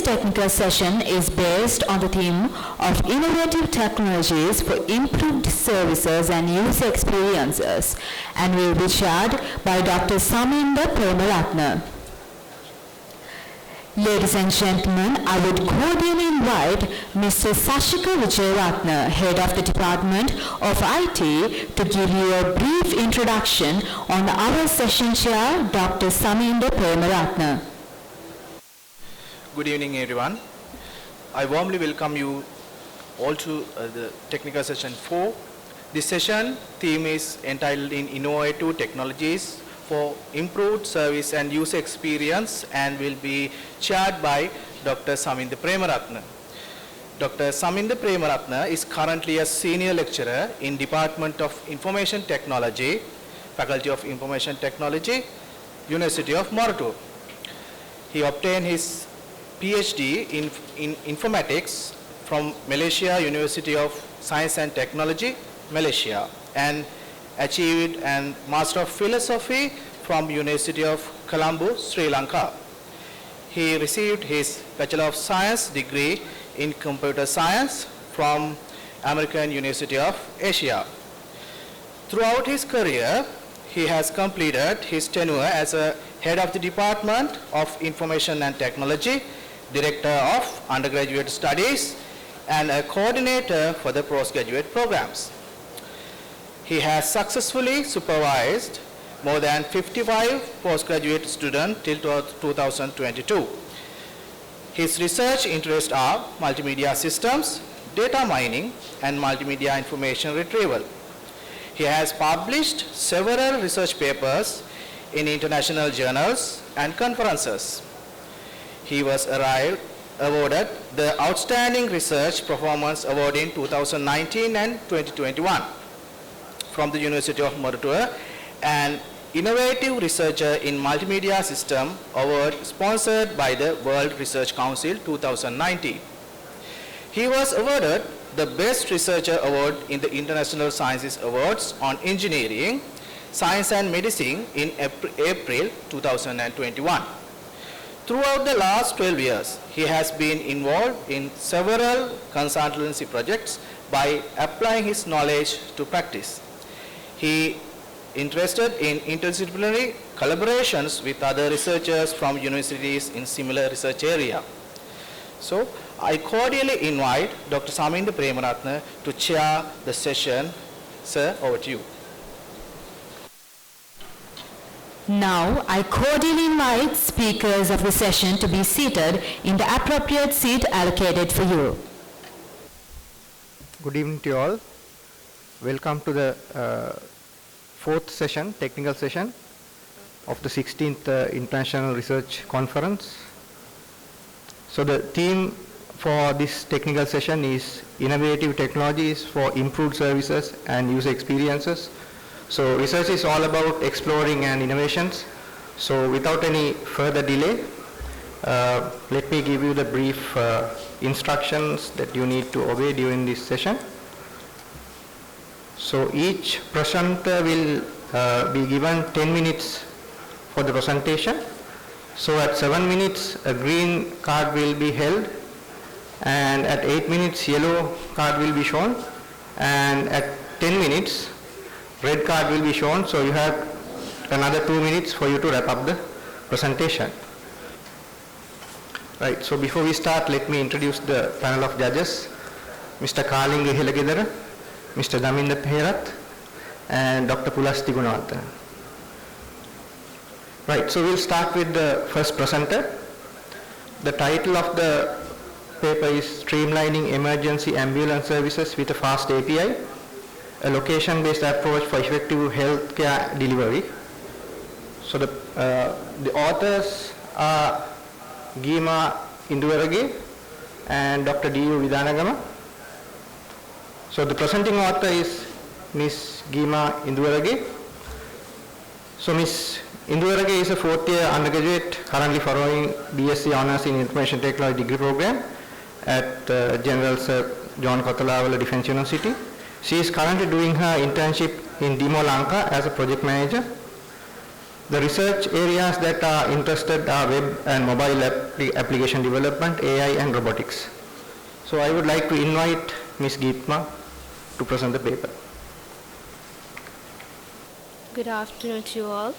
technical session is based on the theme of innovative technologies for improved services and user experiences and will be chaired by Dr. Saminda Premaratne. Ladies and gentlemen, I would cordially invite Mr. Sashika Wijesekera, Head of the Department of IT, to give you a brief introduction on our session chair, Dr. Saminda Premaratne. Good evening, everyone. I warmly welcome you all to the technical session 4. This session theme is entitled in Innovative Technologies for Improved Service and User Experience and will be chaired by Dr. Saminda Premaratne. Dr. Saminda Premaratne is currently a senior lecturer in Department of Information Technology, Faculty of Information Technology, University of Moratuwa. He obtained his PhD in Informatics from Malaysia University of Science and Technology, Malaysia, and achieved a Master of Philosophy from University of Colombo, Sri Lanka. He received his Bachelor of Science degree in Computer Science from American University of Asia. Throughout his career, he has completed his tenure as a Head of the Department of Information and Technology, Director of Undergraduate Studies, and a Coordinator for the Postgraduate Programs. He has successfully supervised more than 55 postgraduate students till 2022. His research interests are multimedia systems, data mining, and multimedia information retrieval. He has published several research papers in international journals and conferences. He was awarded the Outstanding Research Performance Award in 2019 and 2021 from the University of Moratuwa, and Innovative Researcher in Multimedia System Award sponsored by the World Research Council 2019. He was awarded the Best Researcher Award in the International Sciences Awards on Engineering, Science and Medicine in April 2021. Throughout the last 12 years, he has been involved in several consultancy projects by applying his knowledge to practice. He interested in interdisciplinary collaborations with other researchers from universities in similar research area. So, I cordially invite Dr. Saminda Premaratne to chair the session. Sir, over to you. Now, I cordially invite speakers of the session to be seated in the appropriate seat allocated for you. Good evening to you all. Welcome to the fourth session, technical session of the 16th International Research Conference. So the theme for this technical session is Innovative Technologies for Improved Services and User Experiences. So research is all about exploring and innovations. So without any further delay, let me give you the brief instructions that you need to obey during this session. So each presenter will be given 10 minutes for the presentation. So at 7 minutes, a green card will be held, and at 8 minutes, yellow card will be shown, and at 10 minutes, red card will be shown. So you have another 2 minutes for you to wrap up the presentation. Right, so before we start, let me introduce the panel of judges. Mr. Kalinga Helagedara, Mr. Saminda Premaratne, and Dr. Pulasti Gunawardena. Right, so we'll start with the first presenter. The title of the paper is Streamlining Emergency Ambulance Services with a Fast API, a location-based approach for effective healthcare delivery. So the authors are Induruwage and Dr. DU Vidanagama. So the presenting author is Ms. Induruwage. So Ms. Induruwage is a fourth year undergraduate currently following BSc Honours in Information Technology degree program at General Sir John Kotalawala Defence University. She is currently doing her internship in Lanka as a project manager. The research areas that are interested are web and mobile application development, AI and robotics. So I would like to invite Ms. Geetma to present the paper. Good afternoon to you all.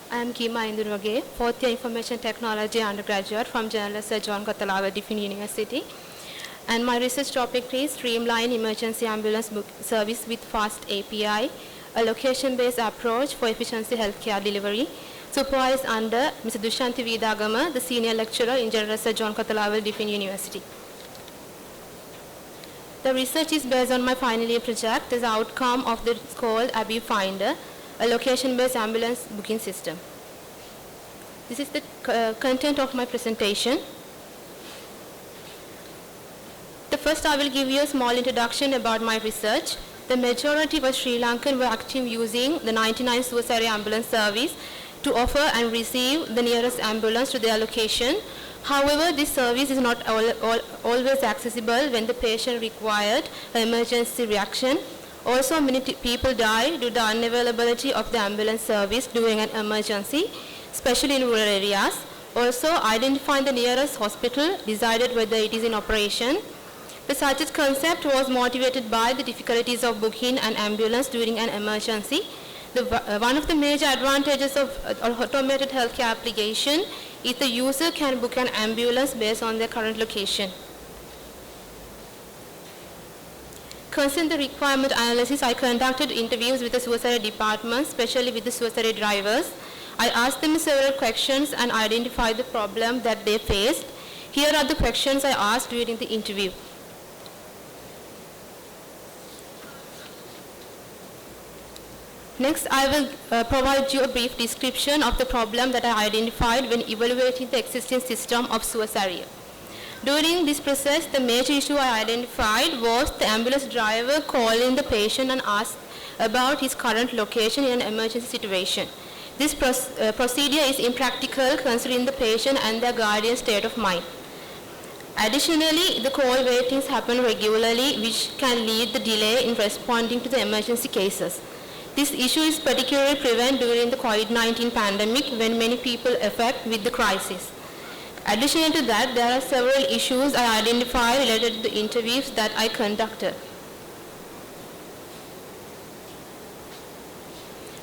I am Induruwage, fourth year Information Technology undergraduate from journalist Sir John Kothalawa Diffin University. And my research topic is Streamline Emergency Ambulance Service with Fast API, a location-based approach for efficiency healthcare delivery, supervised under Mr. Dushanti Vidagama, the senior lecturer in journalist Sir John Kothalawa Diffin University. The research is based on my final year project. The outcome of the called ABI Finder, a location-based ambulance booking system. This is the content of my presentation. First, I will give you a small introduction about my research. The majority of Sri Lankan were active using the 99 suicide ambulance service to offer and receive the nearest ambulance to their location. However, this service is not always accessible when the patient required an emergency reaction. Also, many people die due to the unavailability of the ambulance service during an emergency, especially in rural areas. Also, identifying the nearest hospital, decided whether it is in operation. The such concept was motivated by the difficulties of booking an ambulance during an emergency. One of the major advantages of automated healthcare application is the user can book an ambulance based on their current location. Concerning the requirement analysis, I conducted interviews with the suicide department, especially with the suicide drivers. I asked them several questions and identified the problem that they faced. Here are the questions I asked during the interview. Next, I will provide you a brief description of the problem that I identified when evaluating the existing system of Sewwandin. During this process, the major issue I identified was the ambulance driver calling the patient and asked about his current location in an emergency situation. This procedure is impractical considering the patient and their guardian's state of mind. Additionally, the call waitings happen regularly, which can lead to delay in responding to the emergency cases. This issue is particularly prevalent during the COVID-19 pandemic when many people affected with the crisis. Additional to that, there are several issues I identified related to the interviews that I conducted.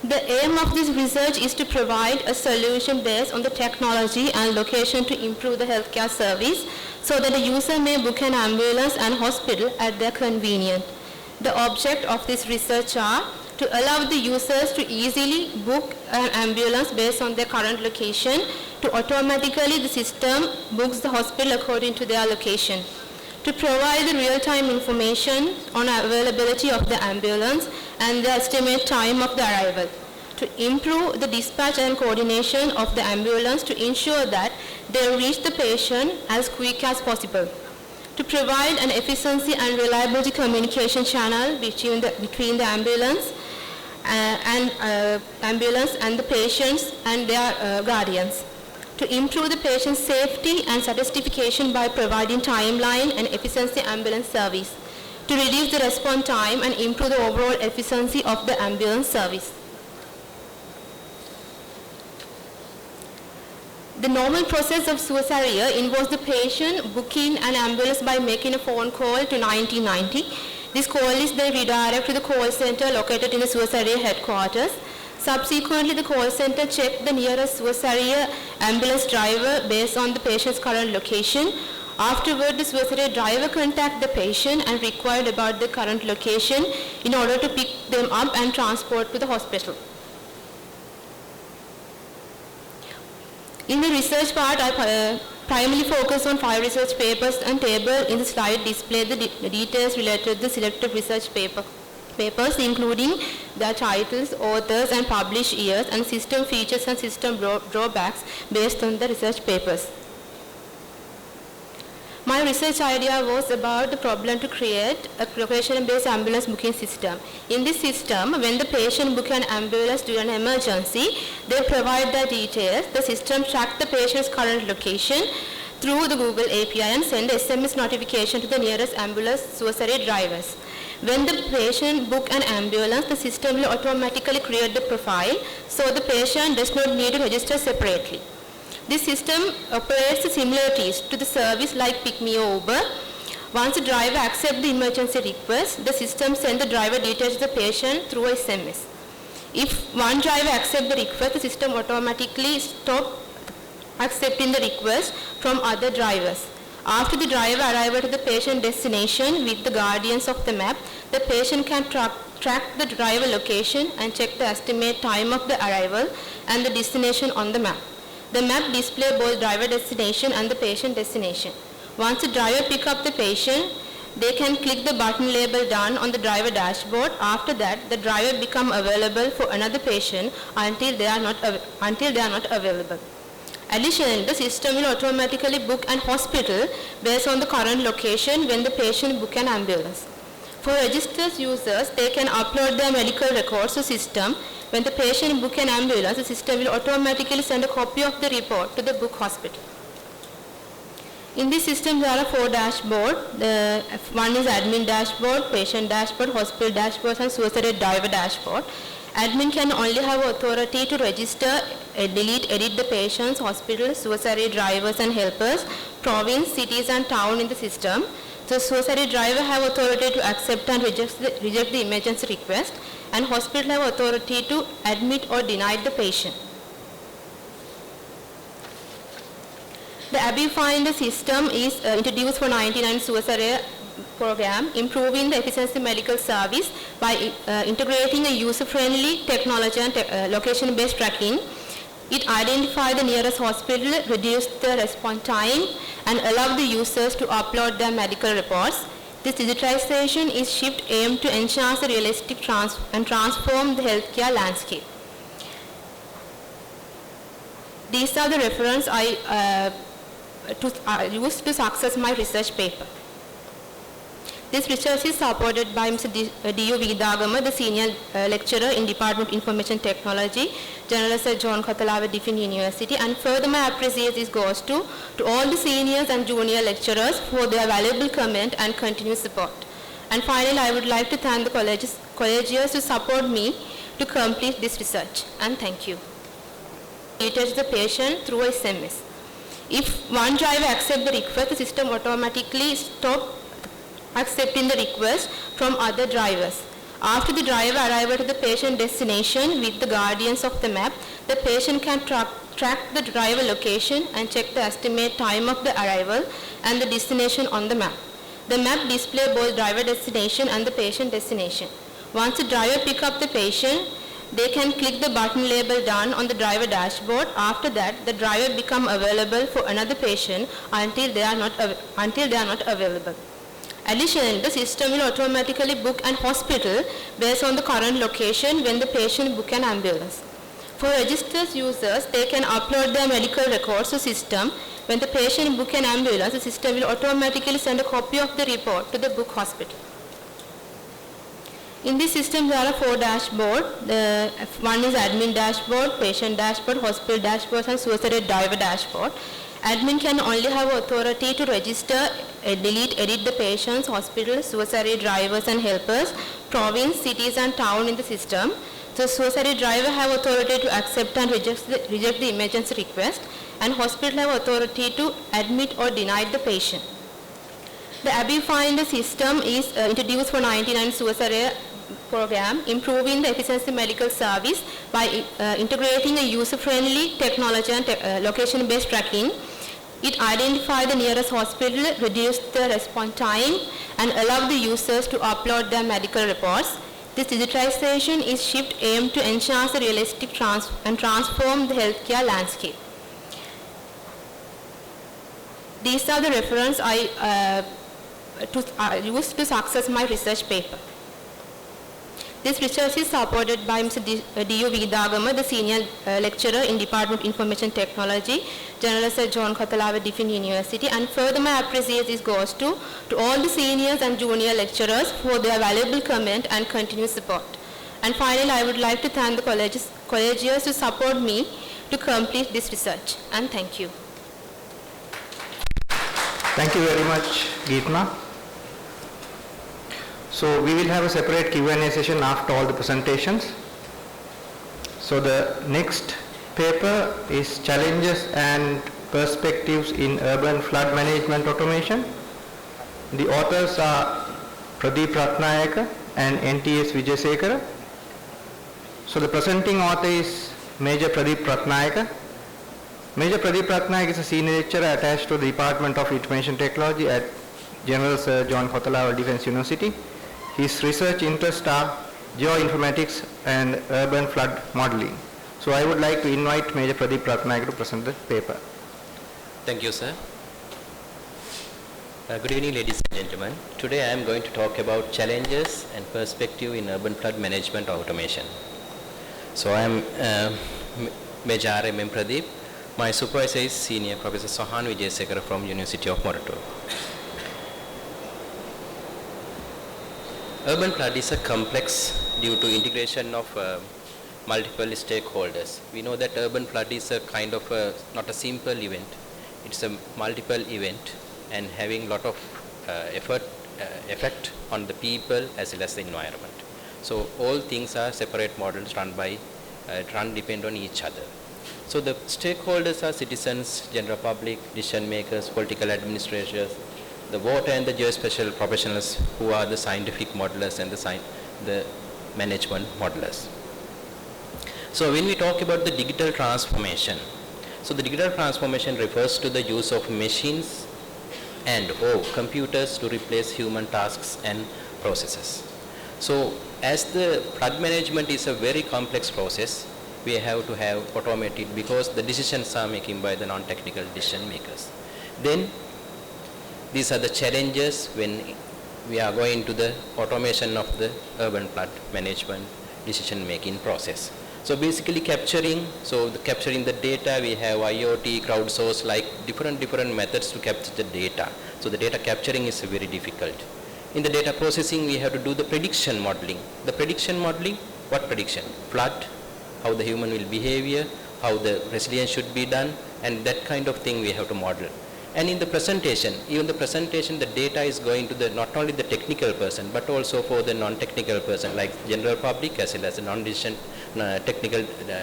The aim of this research is to provide a solution based on the technology and location to improve the healthcare service so that the user may book an ambulance and hospital at their convenience. The object of this research are to allow the users to easily book an ambulance based on their current location, to automatically the system books the hospital according to their location, to provide the real-time information on availability of the ambulance and the estimate time of the arrival, to improve the dispatch and coordination of the ambulance to ensure that they reach the patient as quick as possible, to provide an efficiency and reliability communication channel between the ambulance and the patients and their guardians, to improve the patient's safety and satisfaction by providing timeline and efficiency ambulance service, to reduce the response time and improve the overall efficiency of the ambulance service. The normal process of suicide involves the patient booking an ambulance by making a phone call to 1990. This call is then redirected to the call center located in the suicide headquarters. Subsequently, the call center checks the nearest suicide ambulance driver based on the patient's current location. Afterward, the suicide driver contacts the patient and required about the current location in order to pick them up and transport to the hospital. In the research part, I primarily focus on 5 research papers and table in the slide display the details related to the selected research papers, including their titles, authors and published years, and system features and system drawbacks based on the research papers. My research idea was about the problem to create a location-based ambulance booking system. In this system, when the patient books an ambulance during an emergency, they provide the details. The system tracks the patient's current location through the Google API and sends SMS notification to the nearest ambulance suicide drivers. When the patient book an ambulance, the system will automatically create the profile, so the patient does not need to register separately. This system operates similarities to the service like Pick Me or Uber. Once the driver accepts the emergency request, the system sends the driver details to the patient through a SMS. If one driver accepts the request, the system automatically stops accepting the request from other drivers. After the driver arrives at the patient destination with the guardians of the map, the patient can track the driver location and check the estimate time of the arrival and the destination on the map. The map displays both driver destination and the patient destination. Once the driver picks up the patient, they can click the button labeled Done on the driver dashboard. After that, the driver becomes available for another patient until they are not available. Additionally, the system will automatically book an hospital based on the current location when the patient books an ambulance. For registered users, they can upload their medical records to the system. When the patient books an ambulance, the system will automatically send a copy of the report to the book hospital. In this system, there are 4 dashboards. One is admin dashboard, patient dashboard, hospital dashboard, and suicide driver dashboard. Admin can only have authority to register, delete, edit the patients, hospitals, suicide drivers and helpers, province, cities and town in the system. The suicide driver have authority to accept and reject the emergency request, and hospital have authority to admit or deny the patient. The ABI Finder system is introduced for 99 suicide program, improving the efficiency medical service by integrating a user-friendly technology and location-based tracking. It identifies the nearest hospital, reduce the response time, and allow the users to upload their medical reports. This digitization is shift aimed to enhance the realistic and transform the healthcare landscape. These are the references I used to success my research paper. This research is supported by Mr. DU Vidanagama, the Senior Lecturer in Department of Information Technology, General Sir John Kathalawa, Diffin University, and further my appreciation goes to all the seniors and junior lecturers for their valuable comment and continued support. And finally, I would like to thank the collegians to support me to complete this research, and thank you. Details the patient through SMS. If one driver accepts the request, the system automatically stops accepting the request from other drivers. After the driver arrives at the patient destination with the guardians of the map, the patient can track the driver location and check the estimate time of the arrival and the destination on the map. The map displays both driver destination and the patient destination. Once the driver picks up the patient, they can click the button labeled Done on the driver dashboard. After that, the driver becomes available for another patient until they are not available. Additionally, the system will automatically book an hospital based on the current location when the patient books an ambulance. For registered users, they can upload their medical records to the system. When the patient books an ambulance, the system will automatically send a copy of the report to the book hospital. In this system, there are 4 dashboards. One is admin dashboard, patient dashboard, hospital dashboard, and suicide driver dashboard. Admin can only have authority to register, delete, edit the patients, hospitals, suicide drivers and helpers, province, cities and town in the system. The suicide driver have authority to accept and reject the emergency request, and hospital have authority to admit or deny the patient. The ABI Finder system is introduced for 99 suicide program, improving the efficiency medical service by integrating a user-friendly technology and location-based tracking. It identifies the nearest hospital, reduce the response time, and allow the users to upload their medical reports. This digitization is shift aimed to enhance the realistic and transform the healthcare landscape. These are the references I used to success my research paper. This research is supported by Mr. DU Vidanagama, the Senior Lecturer in Department of Information Technology, General Sir John Kathalawa, Diffin University, and further my appreciation goes to all the seniors and junior lecturers for their valuable comment and continued support. And finally, I would like to thank the collegians to support me to complete this research, and thank you. Thank you very much, Geetna. So we will have a separate Q&A session after all the presentations. So the next paper is Challenges and Perspectives in Urban Flood Management Automation. The authors are Pradeep Kurunayaka and NTS Wijesekera. So the presenting author is Major Pradeep Kurunayaka. Major Pradeep Kurunayaka is a senior lecturer attached to the Department of Information Technology at General Sir John Kothawala Defence University. His research interests are geoinformatics and urban flood modeling. So I would like to invite Major Pradeep Kurunayaka to present the paper. Thank you, sir. Good evening, ladies and gentlemen. Today I am going to talk about challenges and perspective in urban flood management automation. So I am Major M. Pradeep. My supervisor is Senior Professor Sohan Wijesekera from University of Moratuwa. Urban flood is a complex due to integration of multiple stakeholders. We know that urban flood is a kind of not a simple event. It's a multiple event and having lot of effect on the people as well as the environment. So all things are separate models run depend on each other. So the stakeholders are citizens, general public, decision makers, political administrators, the water and the geospatial professionals who are the scientific modelers and the management modelers. So when we talk about the digital transformation, so the digital transformation refers to the use of machines and or computers to replace human tasks and processes. So as the flood management is a very complex process, we have to have automated because the decisions are making by the non-technical decision makers. Then these are the challenges when we are going to the automation of the urban flood management decision making process. So basically capturing the data, we have IoT, crowdsource, like different methods to capture the data. So the data capturing is very difficult. In the data processing, we have to do the prediction modeling. The prediction modeling, what prediction? Flood, how the human will behave, how the resilience should be done, and that kind of thing we have to model. And in the presentation, the data is going to the not only the technical person, but also for the non-technical person, like general public as well as the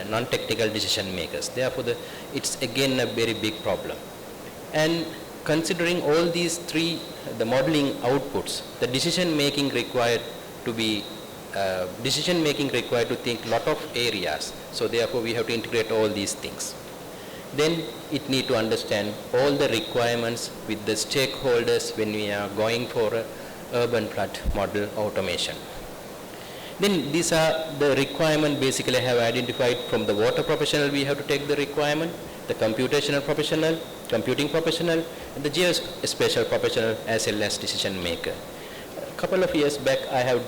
non-technical decision makers. Therefore, it's again a very big problem. And considering all these three, the modeling outputs, the decision making required to think lot of areas. So therefore, we have to integrate all these things. Then it need to understand all the requirements with the stakeholders when we are going for a urban flood model automation. Then these are the requirement basically I have identified from the water professional. We have to take the requirement, the computational professional, computing professional, and the geospatial professional as well as decision maker. A couple of years back I have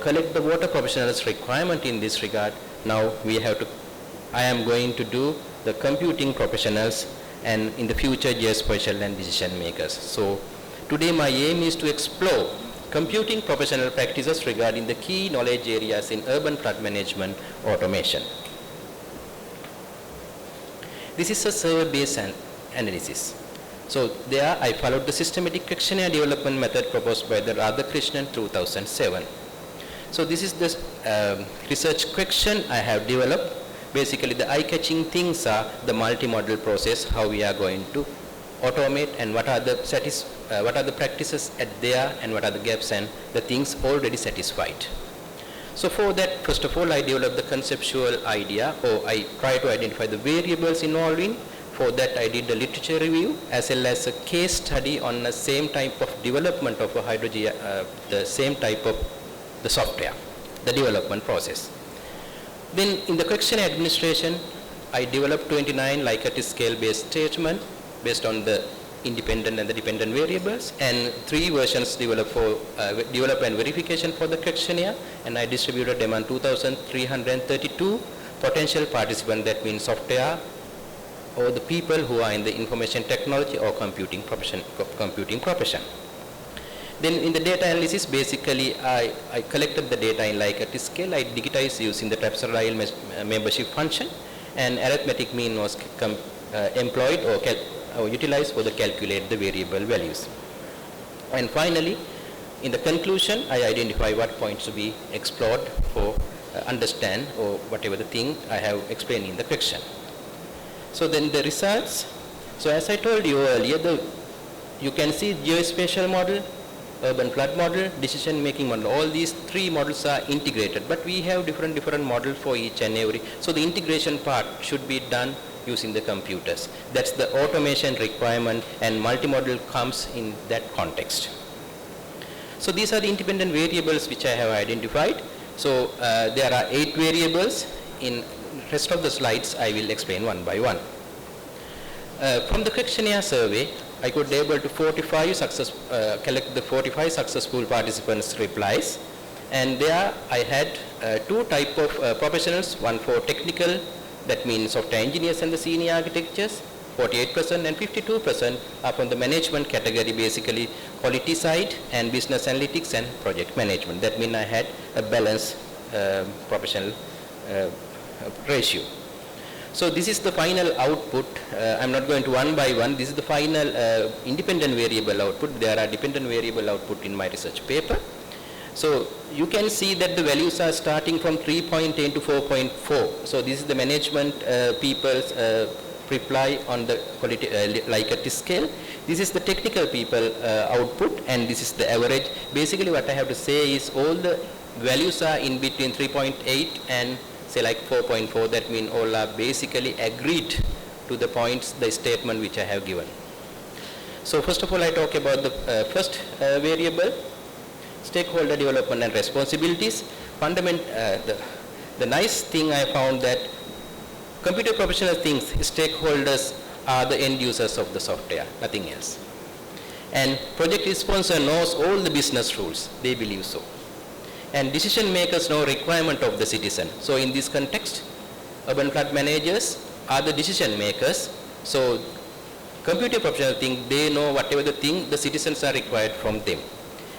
collected the water professionals requirement in this regard. Now I am going to do the computing professionals and in the future geospatial and decision makers. So today my aim is to explore computing professional practices regarding the key knowledge areas in urban flood management automation. This is a survey-based analysis. So there I followed the systematic questionnaire development method proposed by the Radhakrishnan 2007. So this is the research question I have developed. Basically the eye-catching things are the multi-model process, how we are going to automate and what are the practices at there and what are the gaps and the things already satisfied. So for that, first of all, I developed the conceptual idea, or I try to identify the variables involved in. For that, I did the literature review as well as a case study on the same type of development of a hydrogen, the same type of the software, the development process. Then in the question administration, I developed 29 Likert scale-based statement based on the independent and the dependent variables, and 3 versions developed for develop and verification for the questionnaire, and I distributed them on 2,332 potential participants, that means software or the people who are in the information technology or computing profession. Then in the data analysis, basically I collected the data in Likert scale. I digitized using the topside membership function, and arithmetic mean was employed or utilized for the calculate the variable values. And finally, in the conclusion, I identify what points to be explored for understand or whatever the thing I have explained in the question. So then the results. So as I told you earlier, you can see geospatial model, urban flood model, decision making model. All these three models are integrated, but we have different models for each and every. So the integration part should be done using the computers. That's the automation requirement, and multimodal comes in that context. So these are the independent variables which I have identified. So there are 8 variables. In rest of the slides I will explain one by one. From the questionnaire survey, I could able to collect the 45 successful participants' replies, and there I had 2 type of professionals, one for technical, that means software engineers and the senior architectures, 48%, and 52% are from the management category, basically quality side and business analytics and project management. That means I had a balanced professional ratio. So this is the final output. I'm not going to one by one. This is the final independent variable output. There are dependent variable output in my research paper. So you can see that the values are starting from 3.8 to 4.4. So this is the management people's reply on the quality Likert scale. This is the technical people output, and this is the average. Basically what I have to say is all the values are in between 3.8 and say like 4.4. That means all are basically agreed to the points, the statement which I have given. So first of all, I talk about the first variable, stakeholder development and responsibilities. The nice thing I found that computer professional thinks stakeholders are the end users of the software, nothing else. And project sponsor knows all the business rules, they believe so. And decision makers know requirement of the citizen. So in this context, urban flood managers are the decision makers. So computer professionals think they know whatever the thing the citizens are required from them.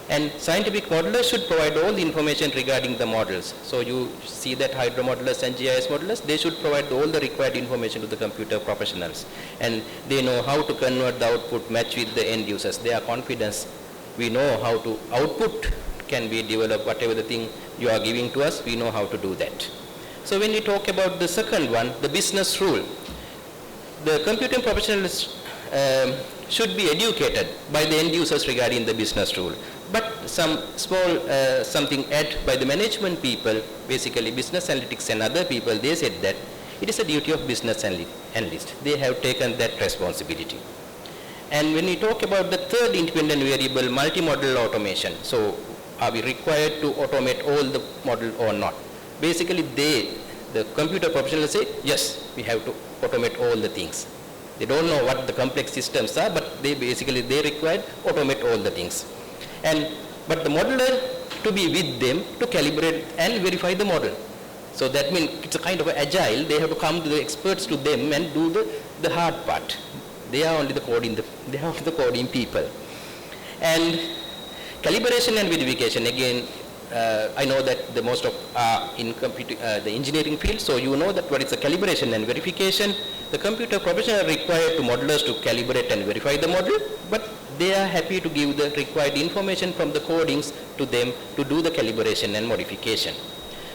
And scientific modelers should provide all the information regarding the models. So you see that hydro modelers and GIS modelers, they should provide all the required information to the computer professionals. And they know how to convert the output match with the end users. They are confident. We know how to output can be developed, whatever the thing you are giving to us, we know how to do that. So when we talk about the second one, the business rule, the computing professionals should be educated by the end users regarding the business rule. But some small something added by the management people, basically business analytics and other people, they said that it is a duty of business analyst. They have taken that responsibility. And when we talk about the third independent variable, multi-model automation, so are we required to automate all the model or not? Basically the computer professionals say, yes, we have to automate all the things. They don't know what the complex systems are, but they require automate all the things. But the modeler to be with them to calibrate and verify the model. So that means it's a kind of agile. They have to come to the experts to them and do the hard part. They are only the coding people. And calibration and verification, again, I know that the most of in the engineering field, so you know that what is the calibration and verification. The computer professional are required to modelers to calibrate and verify the model, but they are happy to give the required information from the codings to them to do the calibration and modification.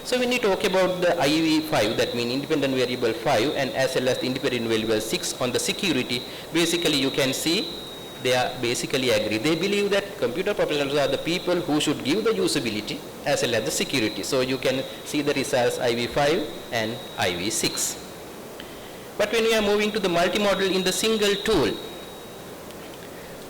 So when you talk about the IV5, that means independent variable 5, and as well as the independent variable 6 on the security, basically you can see they are basically agree. They believe that computer professionals are the people who should give the usability as well as the security. So you can see the results IV5 and IV6. But when we are moving to the multi-model in the single tool,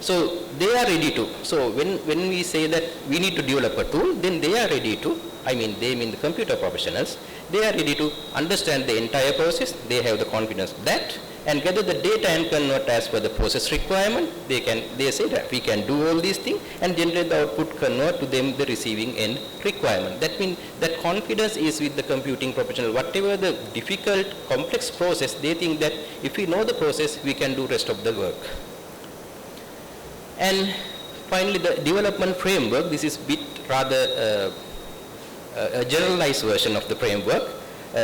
so they are ready to. So when we say that we need to develop a tool, then they are ready to, they mean the computer professionals, they are ready to understand the entire process. They have the confidence that and gather the data and convert as per the process requirement. They say that we can do all these things and generate the output, convert to them the receiving end requirement. That means that confidence is with the computing professional. Whatever the difficult, complex process, they think that if we know the process, we can do rest of the work. And finally, the development framework. This is bit rather a generalized version of the framework.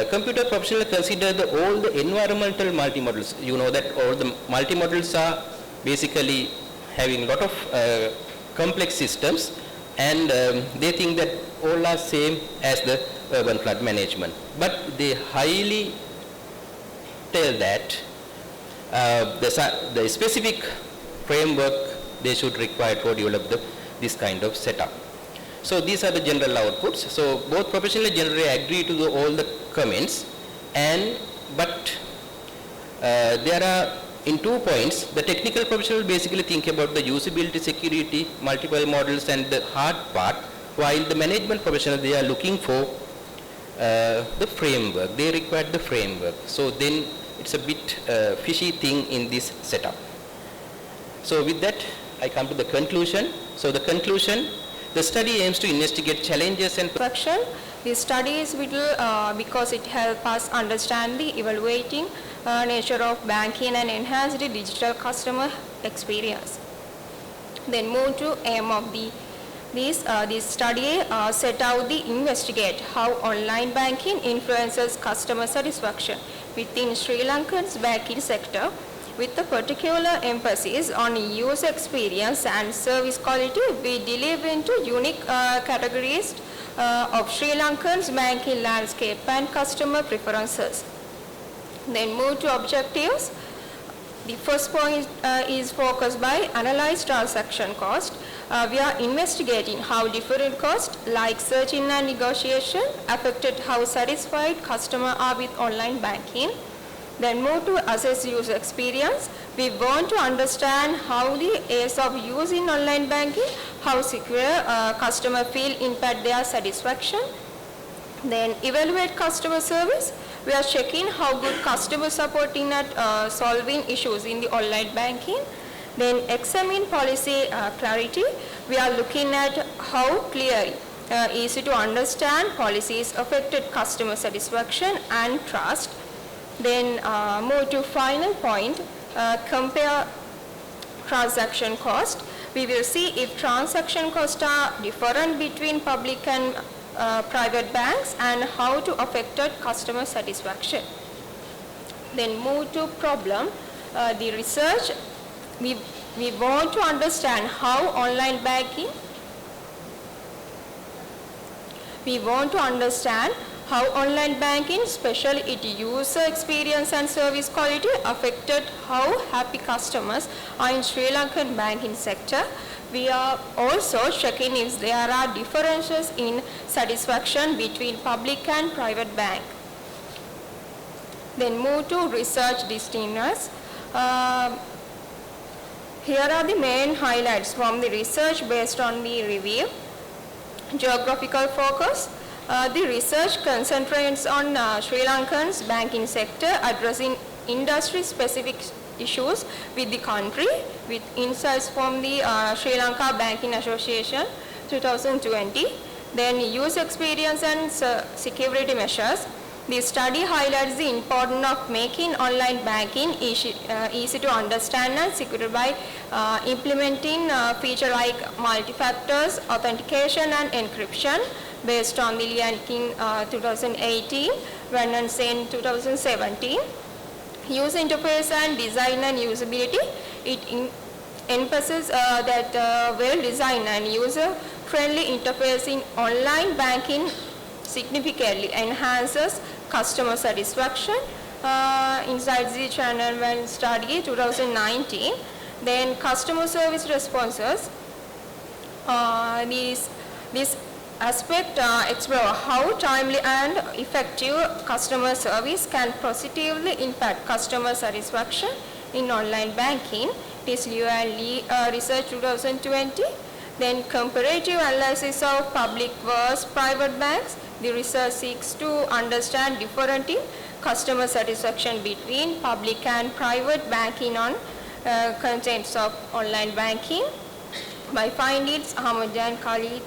Computer professionals consider all the environmental multi-models. You know that all the multi-models are basically having a lot of complex systems and they think that all are same as the urban flood management. But they highly tell that the specific framework they should require to develop this kind of setup. So these are the general outputs. So both professionals generally agree to all the comments, but there are in 2 points, the technical professionals basically think about the usability, security, multiple models and the hard part, while the management professionals, they are looking for the framework. They require the framework. So then it's a bit fishy thing in this setup. So with that, I come to the conclusion. So the conclusion, the study aims to investigate challenges and Section. This study is vital because it helps us understand the evaluating nature of banking and enhance the digital customer experience. Then move to aim of this study set out the investigate how online banking influences customer satisfaction within Sri Lanka's banking sector, with a particular emphasis on user experience and service quality. We delve into unique categories of Sri Lanka's banking landscape and customer preferences. Then move to objectives. The first point is focused by analyze transaction cost. We are investigating how different costs like searching and negotiation affected how satisfied customers are with online banking. Then move to assess user experience. We want to understand how the ease of use in online banking, how secure customers feel impact their satisfaction. Then evaluate customer service. We are checking how good customer supporting at solving issues in the online banking. Then examine policy clarity. We are looking at how clearly easy to understand policies affected customer satisfaction and trust. Then move to final point, compare transaction cost. We will see if transaction costs are different between public and private banks and how to affect customer satisfaction. Then move to problem. The research, we want to understand how online banking, especially its user experience and service quality, affected how happy customers are in Sri Lankan banking sector. We are also checking if there are differences in satisfaction between public and private bank. Then move to research distinctness. Here are the main highlights from the research based on the review. Geographical focus. The research concentrates on Sri Lankan's banking sector, addressing industry-specific issues with the country, with insights from the Sri Lanka Banking Association 2020. Then user experience and security measures. The study highlights the importance of making online banking easy to understand and secure by implementing features like multi-factors, authentication and encryption based on the Lanka 2018, Van Sen 2017. User interface and design and usability. It emphasizes that well-designed and user-friendly interface in online banking significantly enhances customer satisfaction. Inside the Channel 1 study 2019. Then customer service responses. This aspect explore how timely and effective customer service can positively impact customer satisfaction in online banking. This ULE Research 2020. Then comparative analysis of public versus private banks. The research seeks to understand difference in customer satisfaction between public and private banking on contents of online banking. By findings, Ahmed and Khalid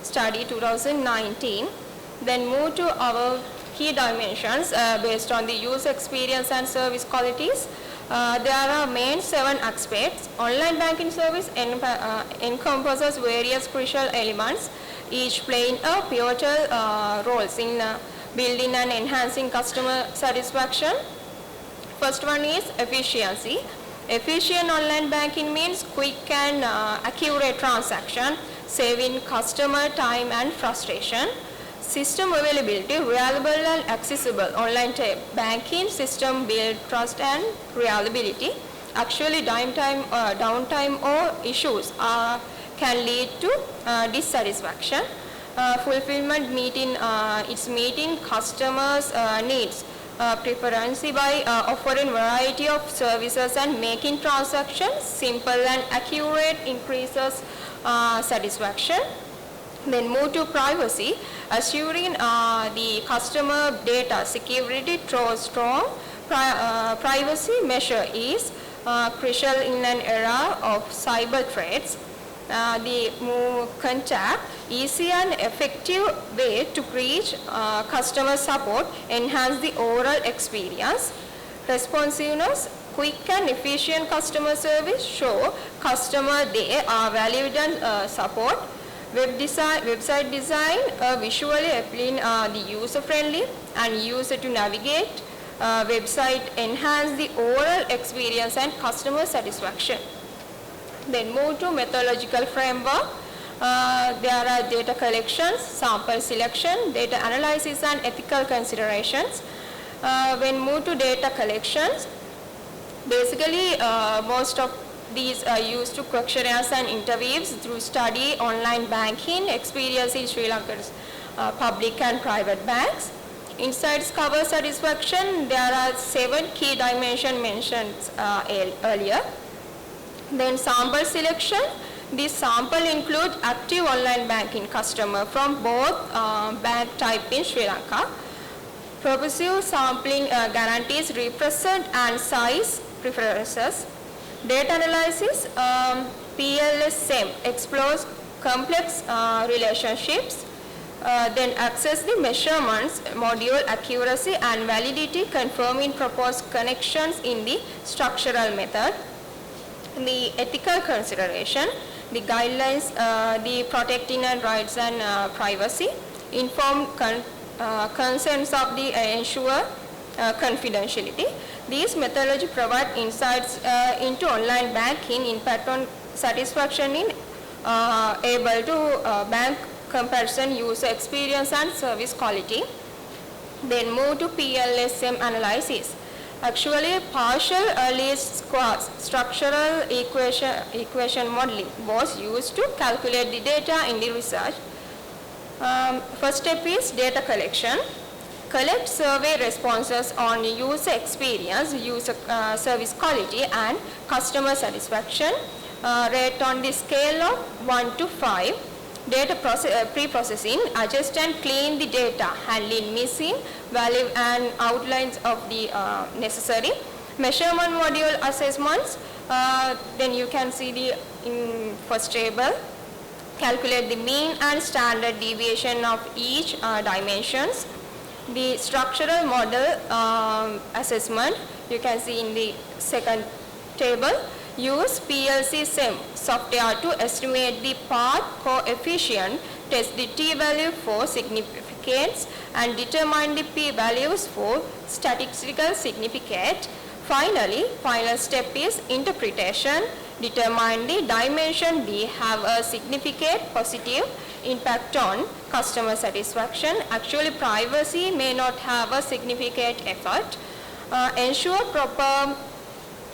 study 2019. Then move to our key dimensions based on the user experience and service qualities. There are main 7 aspects. Online banking service encompasses various crucial elements, each playing a pivotal roles in building and enhancing customer satisfaction. First one is efficiency. Efficient online banking means quick and accurate transaction, saving customer time and frustration. System availability, reliable and accessible online banking system build trust and reliability. Actually, downtime or issues can lead to dissatisfaction. Fulfillment meeting customers' needs preferentially by offering variety of services and making transactions simple and accurate increases satisfaction. Then move to privacy, assuring the customer data security through strong privacy measure is crucial in an era of cyber threats. The contact, easy and effective way to reach customer support, enhance the overall experience. Responsiveness, quick and efficient customer service show customer they are valued and support. Website design, visually appealing, the user-friendly and user to navigate. Website enhance the overall experience and customer satisfaction. Then move to methodological framework. There are data collections, sample selection, data analysis and ethical considerations. When move to data collections, basically most of these are used to questionnaires and interviews through study online banking experience in Sri Lanka's public and private banks. Insights cover satisfaction. There are 7 key dimensions mentioned earlier. Then sample selection. This sample include active online banking customer from both bank type in Sri Lanka. Purposive sampling guarantees represent and size preferences. Data analysis, PLSM explores complex relationships. Then access the measurements, module accuracy and validity, confirming proposed connections in the structural method. The ethical consideration, the guidelines, the protecting and rights and privacy, informed consents of the ensure confidentiality. These methodology provide insights into online banking, impact on satisfaction in able to bank comparison, user experience and service quality. Then move to PLSM analysis. Actually, partial least squares structural equation modeling was used to calculate the data in the research. First step is data collection. Collect survey responses on user experience, user service quality and customer satisfaction. Rate on the scale of 1 to 5. Data pre-processing, adjust and clean the data, handling missing value and outlines of the necessary. Measurement module assessments, then you can see the first table. Calculate the mean and standard deviation of each dimensions. The structural model assessment, you can see in the second table. Use PLC-SEM software to estimate the path coefficient, test the t-value for significance and determine the p-values for statistical significance. Finally, final step is interpretation. Determine the dimension B have a significant positive impact on customer satisfaction. Actually, privacy may not have a significant effect. Ensure proper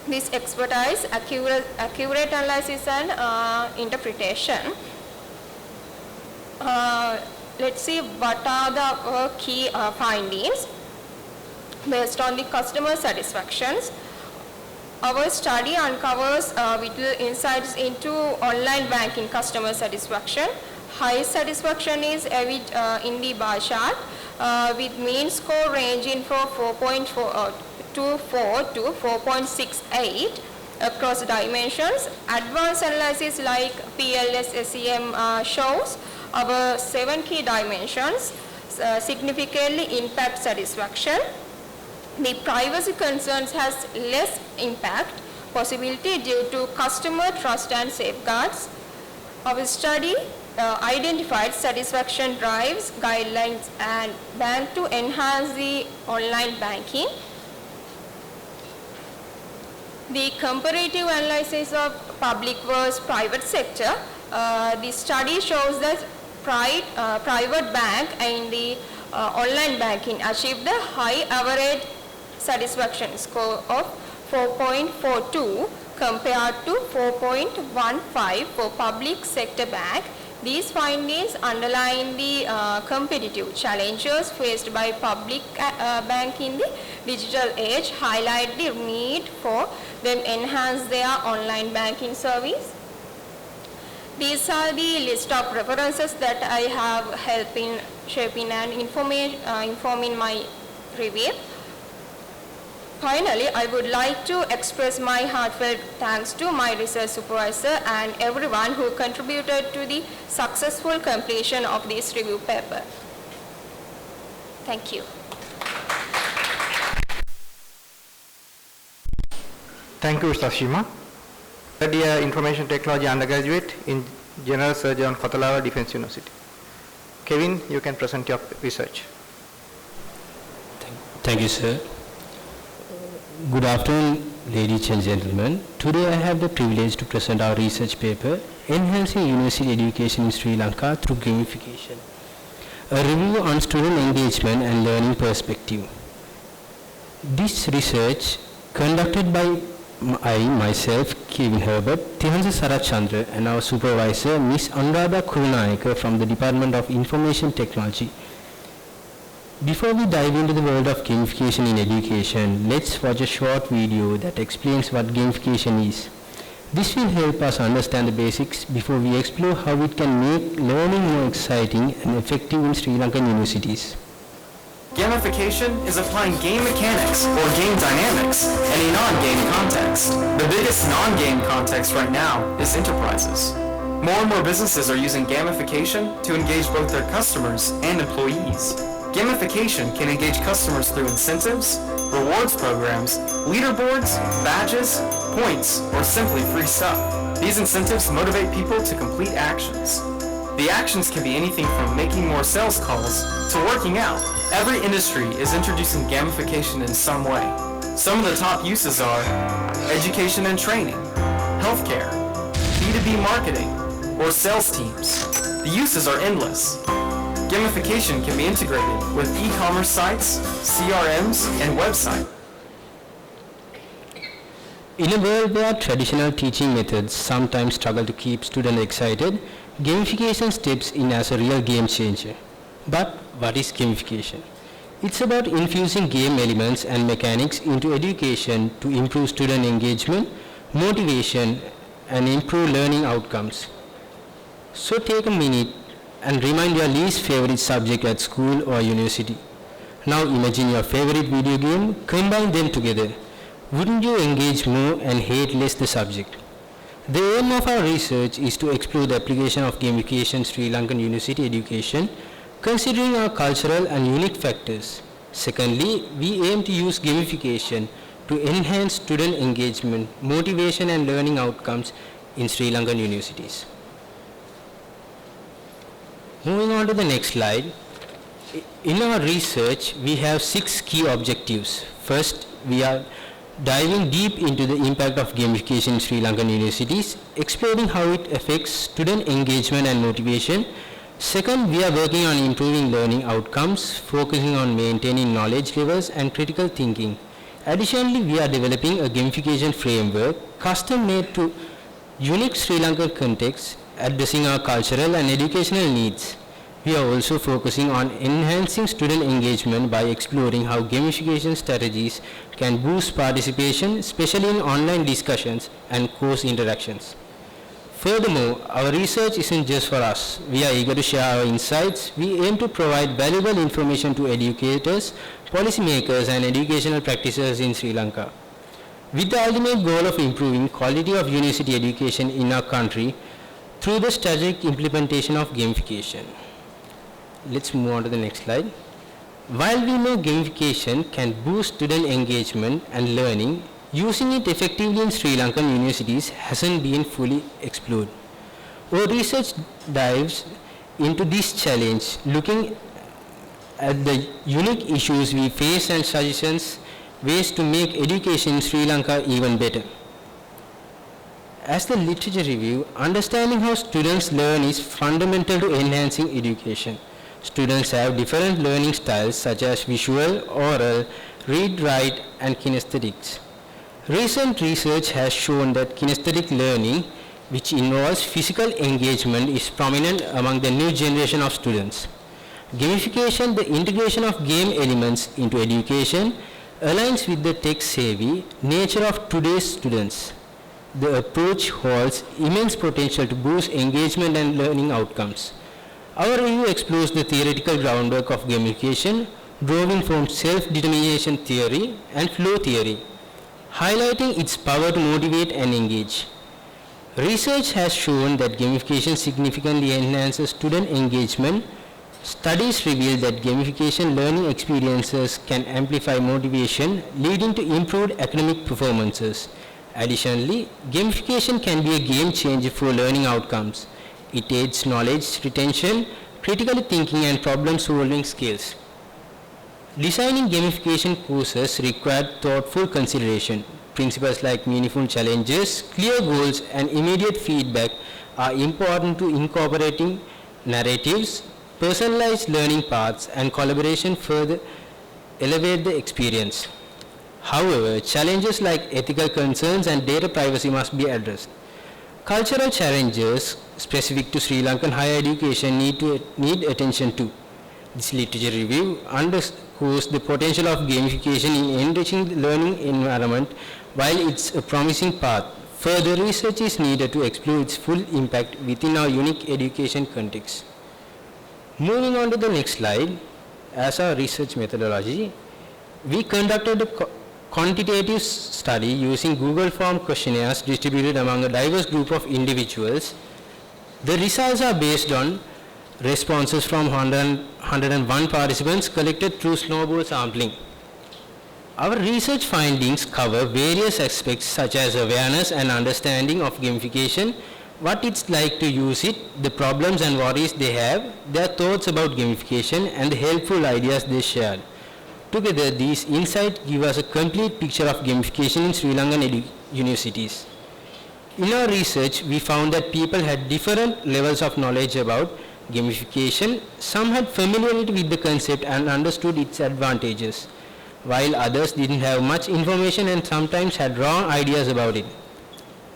this expertise, accurate analysis and interpretation. Let's see what are the key findings based on the customer satisfactions. Our study uncovers vital insights into online banking customer satisfaction. High satisfaction is evident in the bar chart with mean score ranging from 4.24 to 4.68 across dimensions. Advanced analysis like PLS-SEM shows our 7 key dimensions significantly impact satisfaction. The privacy concerns has less impact, possibility due to customer trust and safeguards. Our study identified satisfaction drives, guidelines and bank to enhance the online banking. The comparative analysis of public versus private sector This study shows that private bank and the online banking achieved the high average satisfaction score of 4.42 compared to 4.15 for public sector bank. These findings underline the competitive challenges faced by public bank in the digital age, highlight the need for them enhance their online banking service. These are the list of references that I have helped in shaping and informing my review. Finally, I would like to express my heartfelt thanks to my research supervisor and everyone who contributed to the successful completion of this review paper. Thank you. Thank you, Sashima. Third year Information Technology undergraduate in General Surgery on Kotalawa Defense University. Kevin, you can present your research. Thank you, sir. Good afternoon, ladies and gentlemen. Today I have the privilege to present our research paper, Enhancing University Education in Sri Lanka through Gamification, a review on student engagement and learning perspective. This research, conducted by myself, Kevin Herbert, Sarathchandra, and our supervisor, Ms. Kurunayaka from the Department of Information Technology. Before we dive into the world of gamification in education, let's watch a short video that explains what gamification is. This will help us understand the basics before we explore how it can make learning more exciting and effective in Sri Lankan universities. Gamification is applying game mechanics or game dynamics in a non-game context. The biggest non-game context right now is enterprises. More and more businesses are using gamification to engage both their customers and employees. Gamification can engage customers through incentives, rewards programs, leaderboards, badges, points, or simply free stuff. These incentives motivate people to complete actions. The actions can be anything from making more sales calls to working out. Every industry is introducing gamification in some way. Some of the top uses are education and training, healthcare, B2B marketing, or sales teams. The uses are endless. Gamification can be integrated with e-commerce sites, CRMs, and websites. In a world where traditional teaching methods sometimes struggle to keep students excited, gamification steps in as a real game changer. But what is gamification? It's about infusing game elements and mechanics into education to improve student engagement, motivation, and improve learning outcomes. So take a minute and remind your least favorite subject at school or university. Now imagine your favorite video game, combine them together. Wouldn't you engage more and hate less the subject? The aim of our research is to explore the application of gamification in Sri Lankan university education, considering our cultural and unique factors. Secondly, we aim to use gamification to enhance student engagement, motivation and learning outcomes in Sri Lankan universities. Moving on to the next slide. In our research, we have 6 key objectives. First, we are diving deep into the impact of gamification in Sri Lankan universities, exploring how it affects student engagement and motivation. Second, we are working on improving learning outcomes, focusing on maintaining knowledge levels and critical thinking. Additionally, we are developing a gamification framework custom-made to unique Sri Lankan context, addressing our cultural and educational needs. We are also focusing on enhancing student engagement by exploring how gamification strategies can boost participation, especially in online discussions and course interactions. Furthermore, our research isn't just for us. We are eager to share our insights. We aim to provide valuable information to educators, policymakers, and educational practitioners in Sri Lanka, with the ultimate goal of improving quality of university education in our country through the strategic implementation of gamification. Let's move on to the next slide. While we know gamification can boost student engagement and learning, using it effectively in Sri Lankan universities hasn't been fully explored. Our research dives into this challenge, looking at the unique issues we face and suggestions ways to make education in Sri Lanka even better. As the literature review, understanding how students learn is fundamental to enhancing education. Students have different learning styles such as visual, oral, read, write, and kinesthetics. Recent research has shown that kinesthetic learning, which involves physical engagement, is prominent among the new generation of students. Gamification, the integration of game elements into education, aligns with the tech-savvy nature of today's students. The approach holds immense potential to boost engagement and learning outcomes. Our review explores the theoretical groundwork of gamification, drawing from self-determination theory and flow theory, highlighting its power to motivate and engage. Research has shown that gamification significantly enhances student engagement. Studies reveal that gamification learning experiences can amplify motivation, leading to improved academic performances. Additionally, gamification can be a game changer for learning outcomes. It aids knowledge retention, critical thinking, and problem-solving skills. Designing gamification courses require thoughtful consideration. Principles like meaningful challenges, clear goals, and immediate feedback are important to incorporating narratives, personalized learning paths, and collaboration further elevate the experience. However, challenges like ethical concerns and data privacy must be addressed. Cultural challenges specific to Sri Lankan higher education need attention too. This literature review underscores the potential of gamification in enriching the learning environment. While it's a promising path, further research is needed to explore its full impact within our unique education context. Moving on to the next slide, as our research methodology, we conducted a quantitative study using Google Form questionnaires distributed among a diverse group of individuals. The results are based on responses from 101 participants collected through snowball sampling. Our research findings cover various aspects such as awareness and understanding of gamification, what it's like to use it, the problems and worries they have, their thoughts about gamification, and the helpful ideas they shared. Together, these insights give us a complete picture of gamification in Sri Lankan universities. In our research, we found that people had different levels of knowledge about gamification. Some had familiarity with the concept and understood its advantages, while others didn't have much information and sometimes had wrong ideas about it.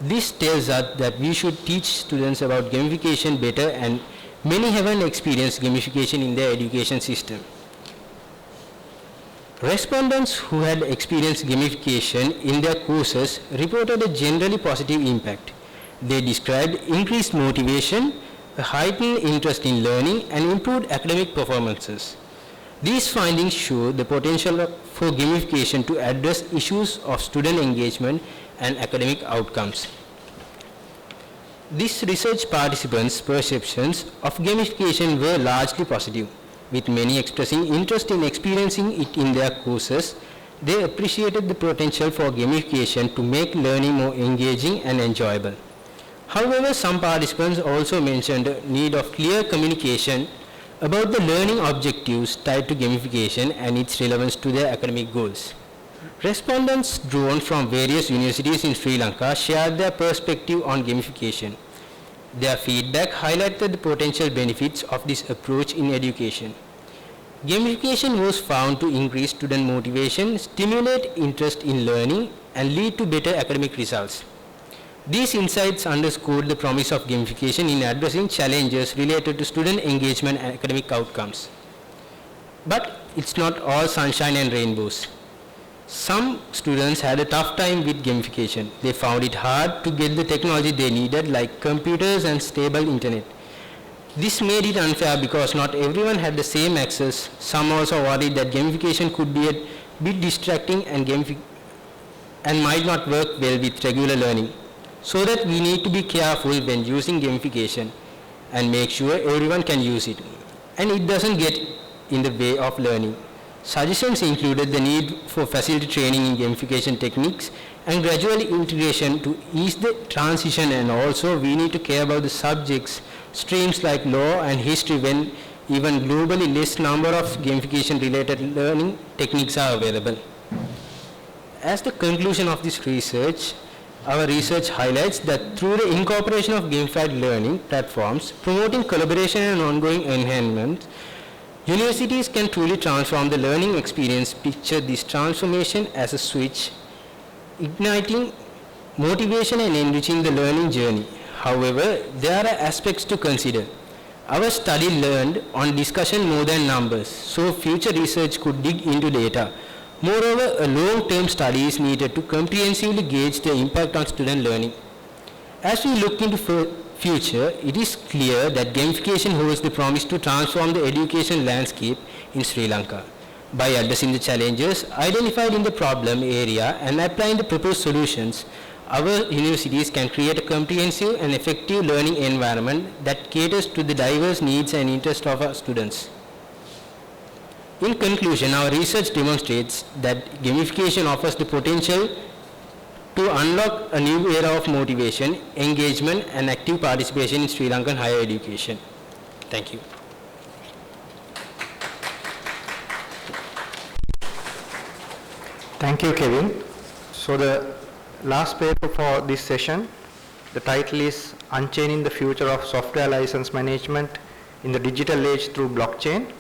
This tells us that we should teach students about gamification better, and many haven't experienced gamification in their education system. Respondents who had experienced gamification in their courses reported a generally positive impact. They described increased motivation, a heightened interest in learning, and improved academic performances. These findings show the potential for gamification to address issues of student engagement and academic outcomes. These research participants' perceptions of gamification were largely positive, with many expressing interest in experiencing it in their courses. They appreciated the potential for gamification to make learning more engaging and enjoyable. However, some participants also mentioned the need of clear communication about the learning objectives tied to gamification and its relevance to their academic goals. Respondents drawn from various universities in Sri Lanka shared their perspective on gamification. Their feedback highlighted the potential benefits of this approach in education. Gamification was found to increase student motivation, stimulate interest in learning, and lead to better academic results. These insights underscored the promise of gamification in addressing challenges related to student engagement and academic outcomes. But it's not all sunshine and rainbows. Some students had a tough time with gamification. They found it hard to get the technology they needed, like computers and stable internet. This made it unfair because not everyone had the same access. Some also worried that gamification could be a bit distracting and might not work well with regular learning. So that we need to be careful when using gamification and make sure everyone can use it and it doesn't get in the way of learning. Suggestions included the need for facility training in gamification techniques and gradual integration to ease the transition, and also we need to care about the subjects, streams like law and history, when even globally less number of gamification related learning techniques are available. As the conclusion of this research, our research highlights that through the incorporation of gamified learning platforms, promoting collaboration and ongoing enhancement, universities can truly transform the learning experience. Picture this transformation as a switch, igniting motivation and enriching the learning journey. However, there are aspects to consider. Our study learned on discussion more than numbers, so future research could dig into data. Moreover, a long-term study is needed to comprehensively gauge the impact on student learning. As we look into future, it is clear that gamification holds the promise to transform the education landscape in Sri Lanka. By addressing the challenges identified in the problem area and applying the proposed solutions, our universities can create a comprehensive and effective learning environment that caters to the diverse needs and interests of our students. In conclusion, our research demonstrates that gamification offers the potential to unlock a new era of motivation, engagement, and active participation in Sri Lankan higher education. Thank you. Thank you, Kevin. So the last paper for this session, the title is Unchaining the Future of Software License Management in the Digital Age Through Blockchain.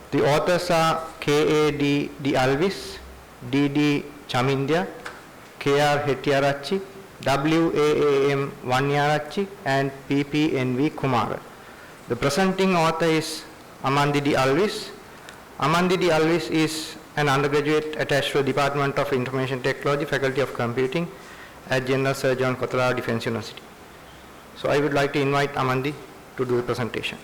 The authors are K.A.D. Alvis, D.D. Chaminda, K.R. Hettiarachchi, W.A.A.M. Vanyarachchi, and P.P.N.V. Kumara. The presenting author is Amandi D. Alvis. Amandi D. Alvis is an undergraduate attached to the Department of Information Technology, Faculty of Computing at General Sir John Kotharawa Defence University. So I would like to invite Amandi to do the presentation.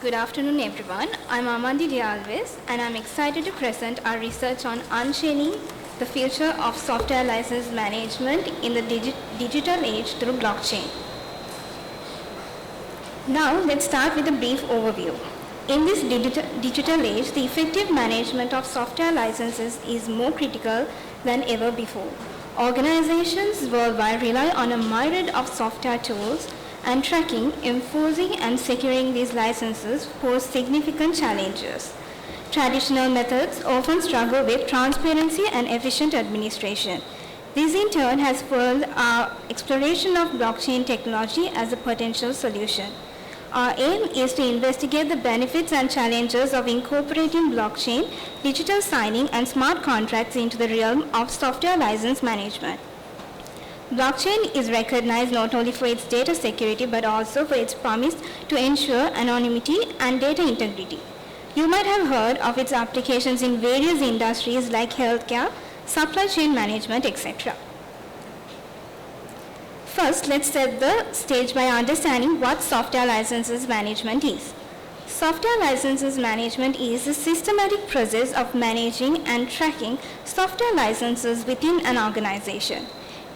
Good afternoon, everyone. I'm Amandi D. Alvis, and I'm excited to present our research on unchaining the future of software license management in the digital age through blockchain. Now, let's start with a brief overview. In this digital age, the effective management of software licenses is more critical than ever before. Organizations worldwide rely on a myriad of software tools, and tracking, enforcing, and securing these licenses pose significant challenges. Traditional methods often struggle with transparency and efficient administration. This in turn has fueled our exploration of blockchain technology as a potential solution. Our aim is to investigate the benefits and challenges of incorporating blockchain, digital signing, and smart contracts into the realm of software license management. Blockchain is recognized not only for its data security but also for its promise to ensure anonymity and data integrity. You might have heard of its applications in various industries like healthcare, supply chain management, etc. First, let's set the stage by understanding what software licenses management is. Software licenses management is a systematic process of managing and tracking software licenses within an organization,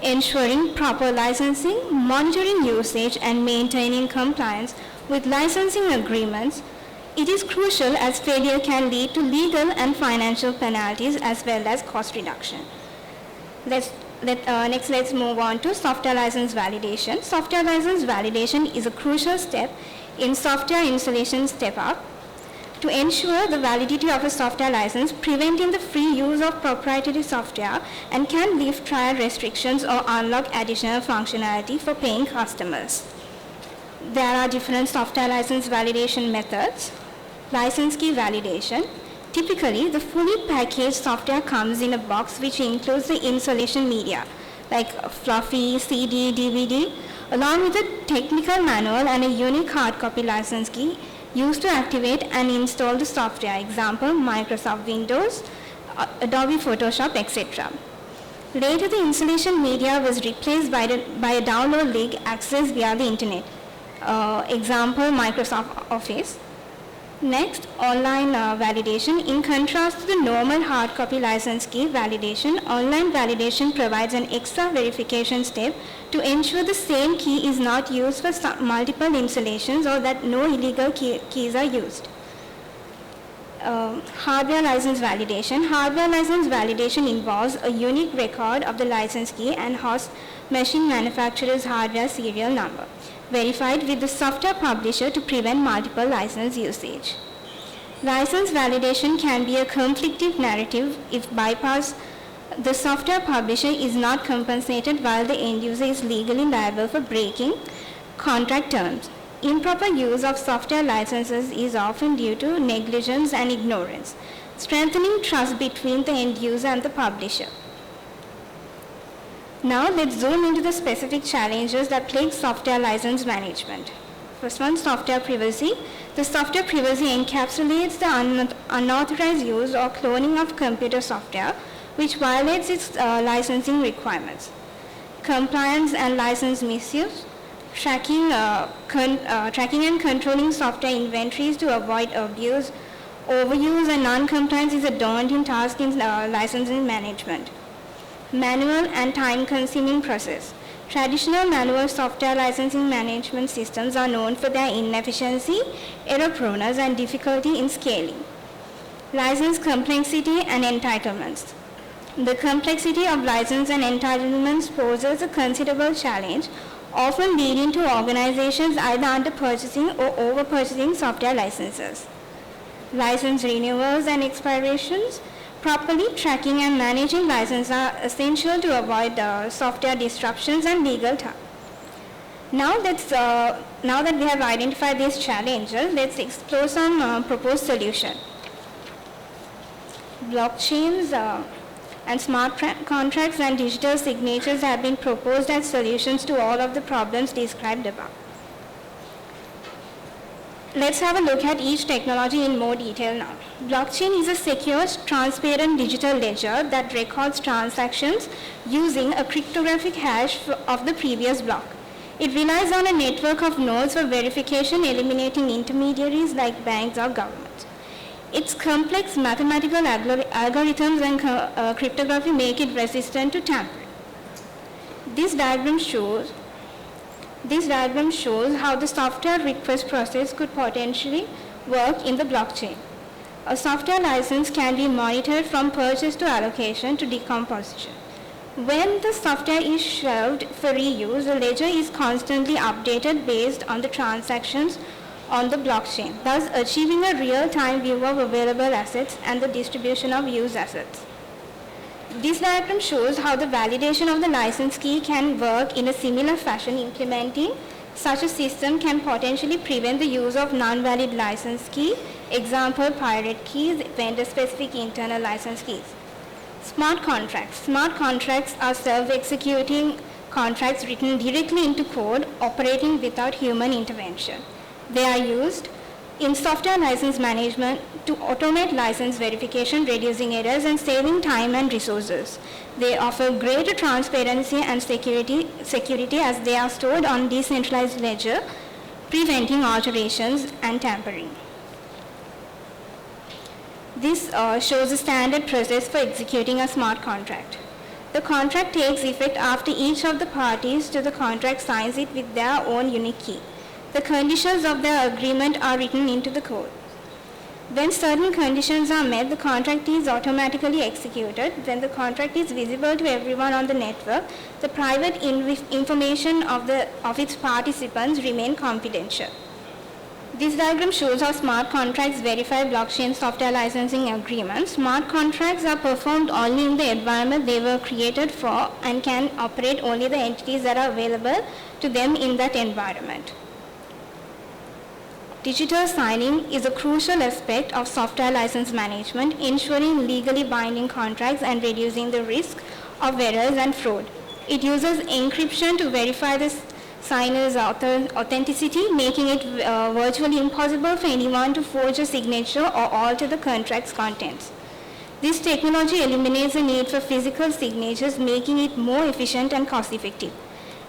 ensuring proper licensing, monitoring usage, and maintaining compliance with licensing agreements. It is crucial as failure can lead to legal and financial penalties as well as cost reduction. Next, let's move on to software license validation. Software license validation is a crucial step in software installation step-up to ensure the validity of a software license, preventing the free use of proprietary software, and can lift trial restrictions or unlock additional functionality for paying customers. There are different software license validation methods. License key validation. Typically, the fully packaged software comes in a box which includes the installation media, like floppy, CD, DVD, along with a technical manual and a unique hard copy license key used to activate and install the software, example, Microsoft Windows, Adobe Photoshop, etc. Later, the installation media was replaced by a download link accessed via the internet, example, Microsoft Office. Next, online validation. In contrast to the normal hard copy license key validation, online validation provides an extra verification step to ensure the same key is not used for multiple installations or that no illegal keys are used. Hardware license validation. Hardware license validation involves a unique record of the license key and host machine manufacturer's hardware serial number, verified with the software publisher to prevent multiple license usage. License validation can be a conflicting narrative if bypass the software publisher is not compensated while the end user is legally liable for breaking contract terms. Improper use of software licenses is often due to negligence and ignorance, strengthening trust between the end user and the publisher. Now let's zoom into the specific challenges that plague software license management. First one, software privacy. The software privacy encapsulates the unauthorized use or cloning of computer software, which violates its licensing requirements. Compliance and license misuse. Tracking and controlling software inventories to avoid abuse, overuse, and non-compliance is a daunting task in licensing management. Manual and time-consuming process. Traditional manual software licensing management systems are known for their inefficiency, error proneness, and difficulty in scaling. License complexity and entitlements. The complexity of license and entitlements poses a considerable challenge, often leading to organizations either under-purchasing or over-purchasing software licenses. License renewals and expirations. Properly tracking and managing licenses are essential to avoid software disruptions and legal time. Now that we have identified these challenges, let's explore some proposed solutions. Blockchains and smart contracts and digital signatures have been proposed as solutions to all of the problems described above. Let's have a look at each technology in more detail now. Blockchain is a secure, transparent digital ledger that records transactions using a cryptographic hash of the previous block. It relies on a network of nodes for verification, eliminating intermediaries like banks or governments. Its complex mathematical algorithms and cryptography make it resistant to tampering. This diagram shows how the software request process could potentially work in the blockchain. A software license can be monitored from purchase to allocation to decomposition. When the software is shelved for reuse, the ledger is constantly updated based on the transactions on the blockchain, thus achieving a real-time view of available assets and the distribution of used assets. This diagram shows how the validation of the license key can work in a similar fashion. Implementing such a system can potentially prevent the use of non-valid license key, example pirate keys, vendor-specific internal license keys. Smart contracts. Smart contracts are self-executing contracts written directly into code, operating without human intervention. They are used in software license management to automate license verification, reducing errors and saving time and resources. They offer greater transparency and security as they are stored on decentralized ledger, preventing alterations and tampering. This shows a standard process for executing a smart contract. The contract takes effect after each of the parties to the contract signs it with their own unique key. The conditions of the agreement are written into the code. When certain conditions are met, the contract is automatically executed. When the contract is visible to everyone on the network, the private information of its participants remain confidential. This diagram shows how smart contracts verify blockchain software licensing agreements. Smart contracts are performed only in the environment they were created for and can operate only the entities that are available to them in that environment. Digital signing is a crucial aspect of software license management, ensuring legally binding contracts and reducing the risk of errors and fraud. It uses encryption to verify the signer's authenticity, making it virtually impossible for anyone to forge a signature or alter the contract's contents. This technology eliminates the need for physical signatures, making it more efficient and cost-effective.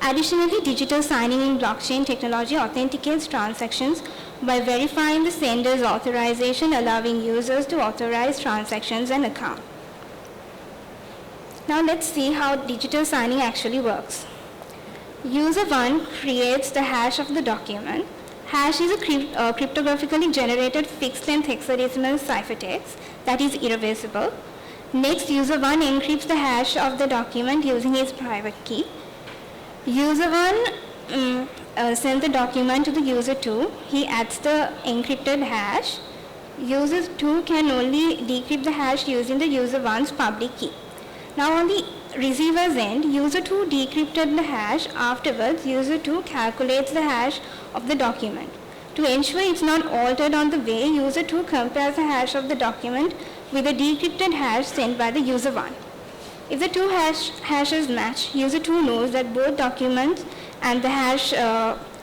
Additionally, digital signing in blockchain technology authenticates transactions by verifying the sender's authorization, allowing users to authorize transactions and accounts. Now let's see how digital signing actually works. User 1 creates the hash of the document. Hash is a cryptographically generated fixed-length hexadecimal ciphertext that is irreversible. Next, user 1 encrypts the hash of the document using his private key. User 1 sends the document to the user 2. He adds the encrypted hash. User 2 can only decrypt the hash using the user 1's public key. Now on the receiver's end, user 2 decrypted the hash. Afterwards, user 2 calculates the hash of the document. To ensure it's not altered on the way, user 2 compares the hash of the document with the decrypted hash sent by the user 1. If the two hashes match, user 2 knows that both documents and the hash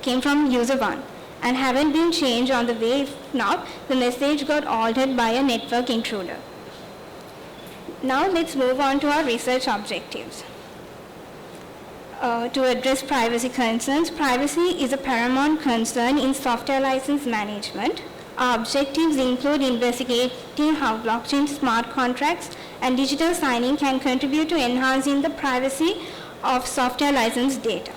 came from user 1 and haven't been changed on the way. If not, the message got altered by a network intruder. Now let's move on to our research objectives. To address privacy concerns, privacy is a paramount concern in software license management. Our objectives include investigating how blockchain smart contracts and digital signing can contribute to enhancing the privacy of software license data.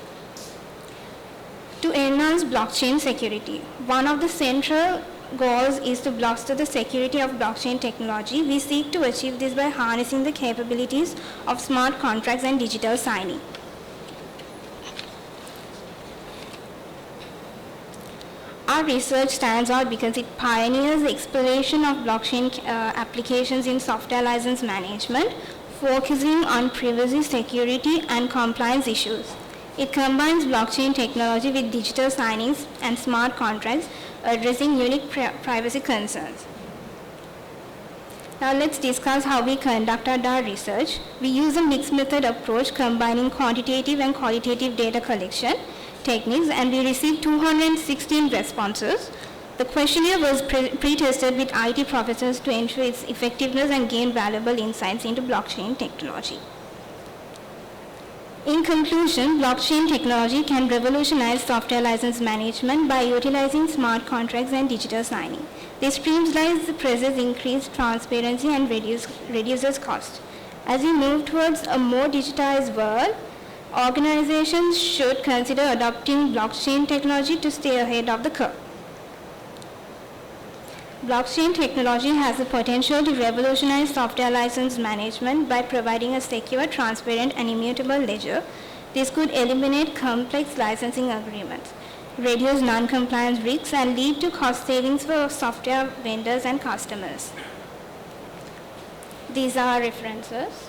To enhance blockchain security, one of the central goals is to bolster the security of blockchain technology. We seek to achieve this by harnessing the capabilities of smart contracts and digital signing. Our research stands out because it pioneers the exploration of blockchain applications in software license management, focusing on privacy, security, and compliance issues. It combines blockchain technology with digital signings and smart contracts, addressing unique privacy concerns. Now let's discuss how we conducted our research. We use a mixed method approach combining quantitative and qualitative data collection techniques, and we received 216 responses. The questionnaire was pre-tested with IT professors to ensure its effectiveness and gain valuable insights into blockchain technology. In conclusion, blockchain technology can revolutionize software license management by utilizing smart contracts and digital signing. This streamlines the process, increases transparency, and reduces cost. As we move towards a more digitized world, organizations should consider adopting blockchain technology to stay ahead of the curve. Blockchain technology has the potential to revolutionize software license management by providing a secure, transparent, and immutable ledger. This could eliminate complex licensing agreements, reduce non-compliance risks, and lead to cost savings for software vendors and customers. These are references.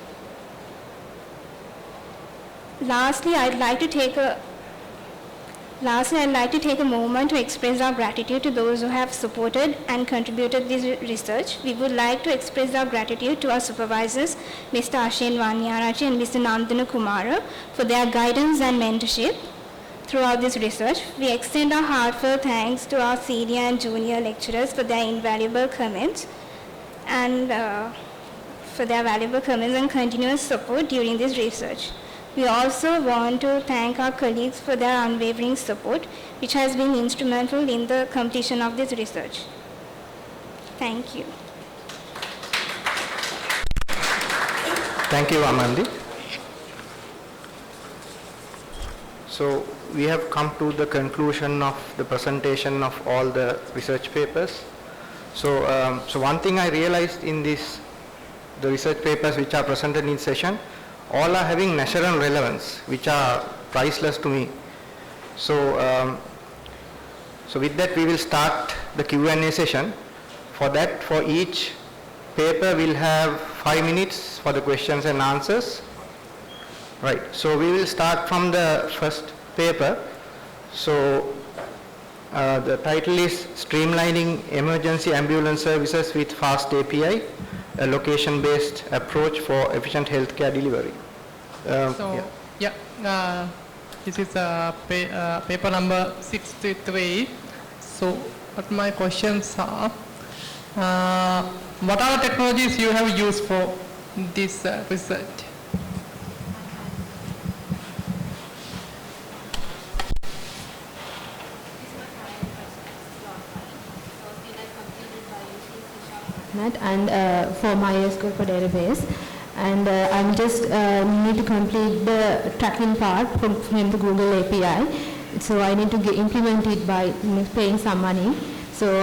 Lastly, I'd like to take a moment to express our gratitude to those who have supported and contributed this research. We would like to express our gratitude to our supervisors, Mr. Ashen Vanyarachi and Mr. Nandana Kumara, for their guidance and mentorship throughout this research. We extend our heartfelt thanks to our senior and junior lecturers for their invaluable comments and continuous support during this research. We also want to thank our colleagues for their unwavering support, which has been instrumental in the completion of this research. Thank you. Thank you, Amandi. So we have come to the conclusion of the presentation of all the research papers. So one thing I realized in the research papers which are presented in session, all are having national relevance, which are priceless to me. So with that, we will start the Q&A session. For that, for each paper, we'll have 5 minutes for the questions and answers. Right. So we will start from the first paper. So the title is Streamlining Emergency Ambulance Services with Fast API, a location-based approach for efficient healthcare delivery. This is paper number 63. So what my questions are, what are the technologies you have used for this research? And for MySQL for database, and I'm just need to complete the tracking part from the Google API. So I need to implement it by paying some money. So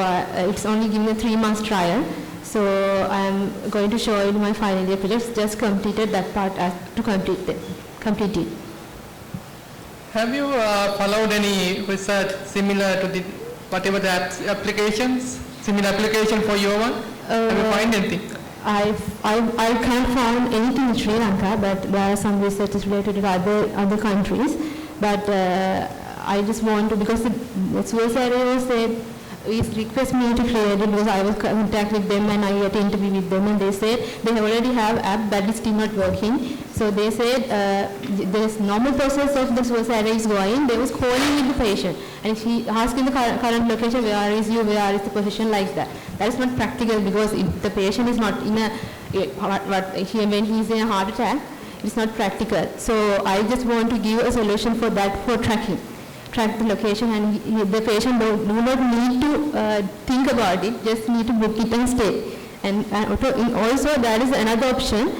it's only giving a 3 months trial. So I'm going to show you my final year project. Just completed that part to complete it. Have you followed any research similar to the whatever the applications, similar application for your one? Have you find anything? I can't find anything in Sri Lanka, but there are some researches related to other countries. But I just want to, because the suicide said, request me to create it because I was in contact with them and I had to interview with them, and they said they already have app that is still not working. So they said there is normal process of the suicide is going. They was calling with the patient and she asking the current location, where is you, where is the position, like that. That is not practical because if the patient is not in a when he is in a heart attack, it is not practical. So I just want to give a solution for that, for track the location, and the patient do not need to think about it, just need to book it and stay. And also there is another option,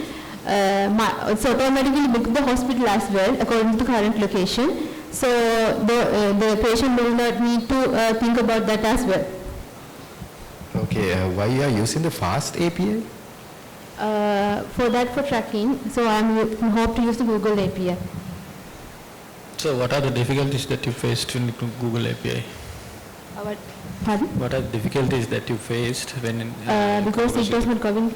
it's automatically book the hospital as well according to the current location. So the patient do not need to think about that as well. Okay, why you are using the FAST API? For tracking, so I hope to use the Google API. So what are the difficulties that you faced when you Google API? Pardon? What are the difficulties that you faced when because it was not going,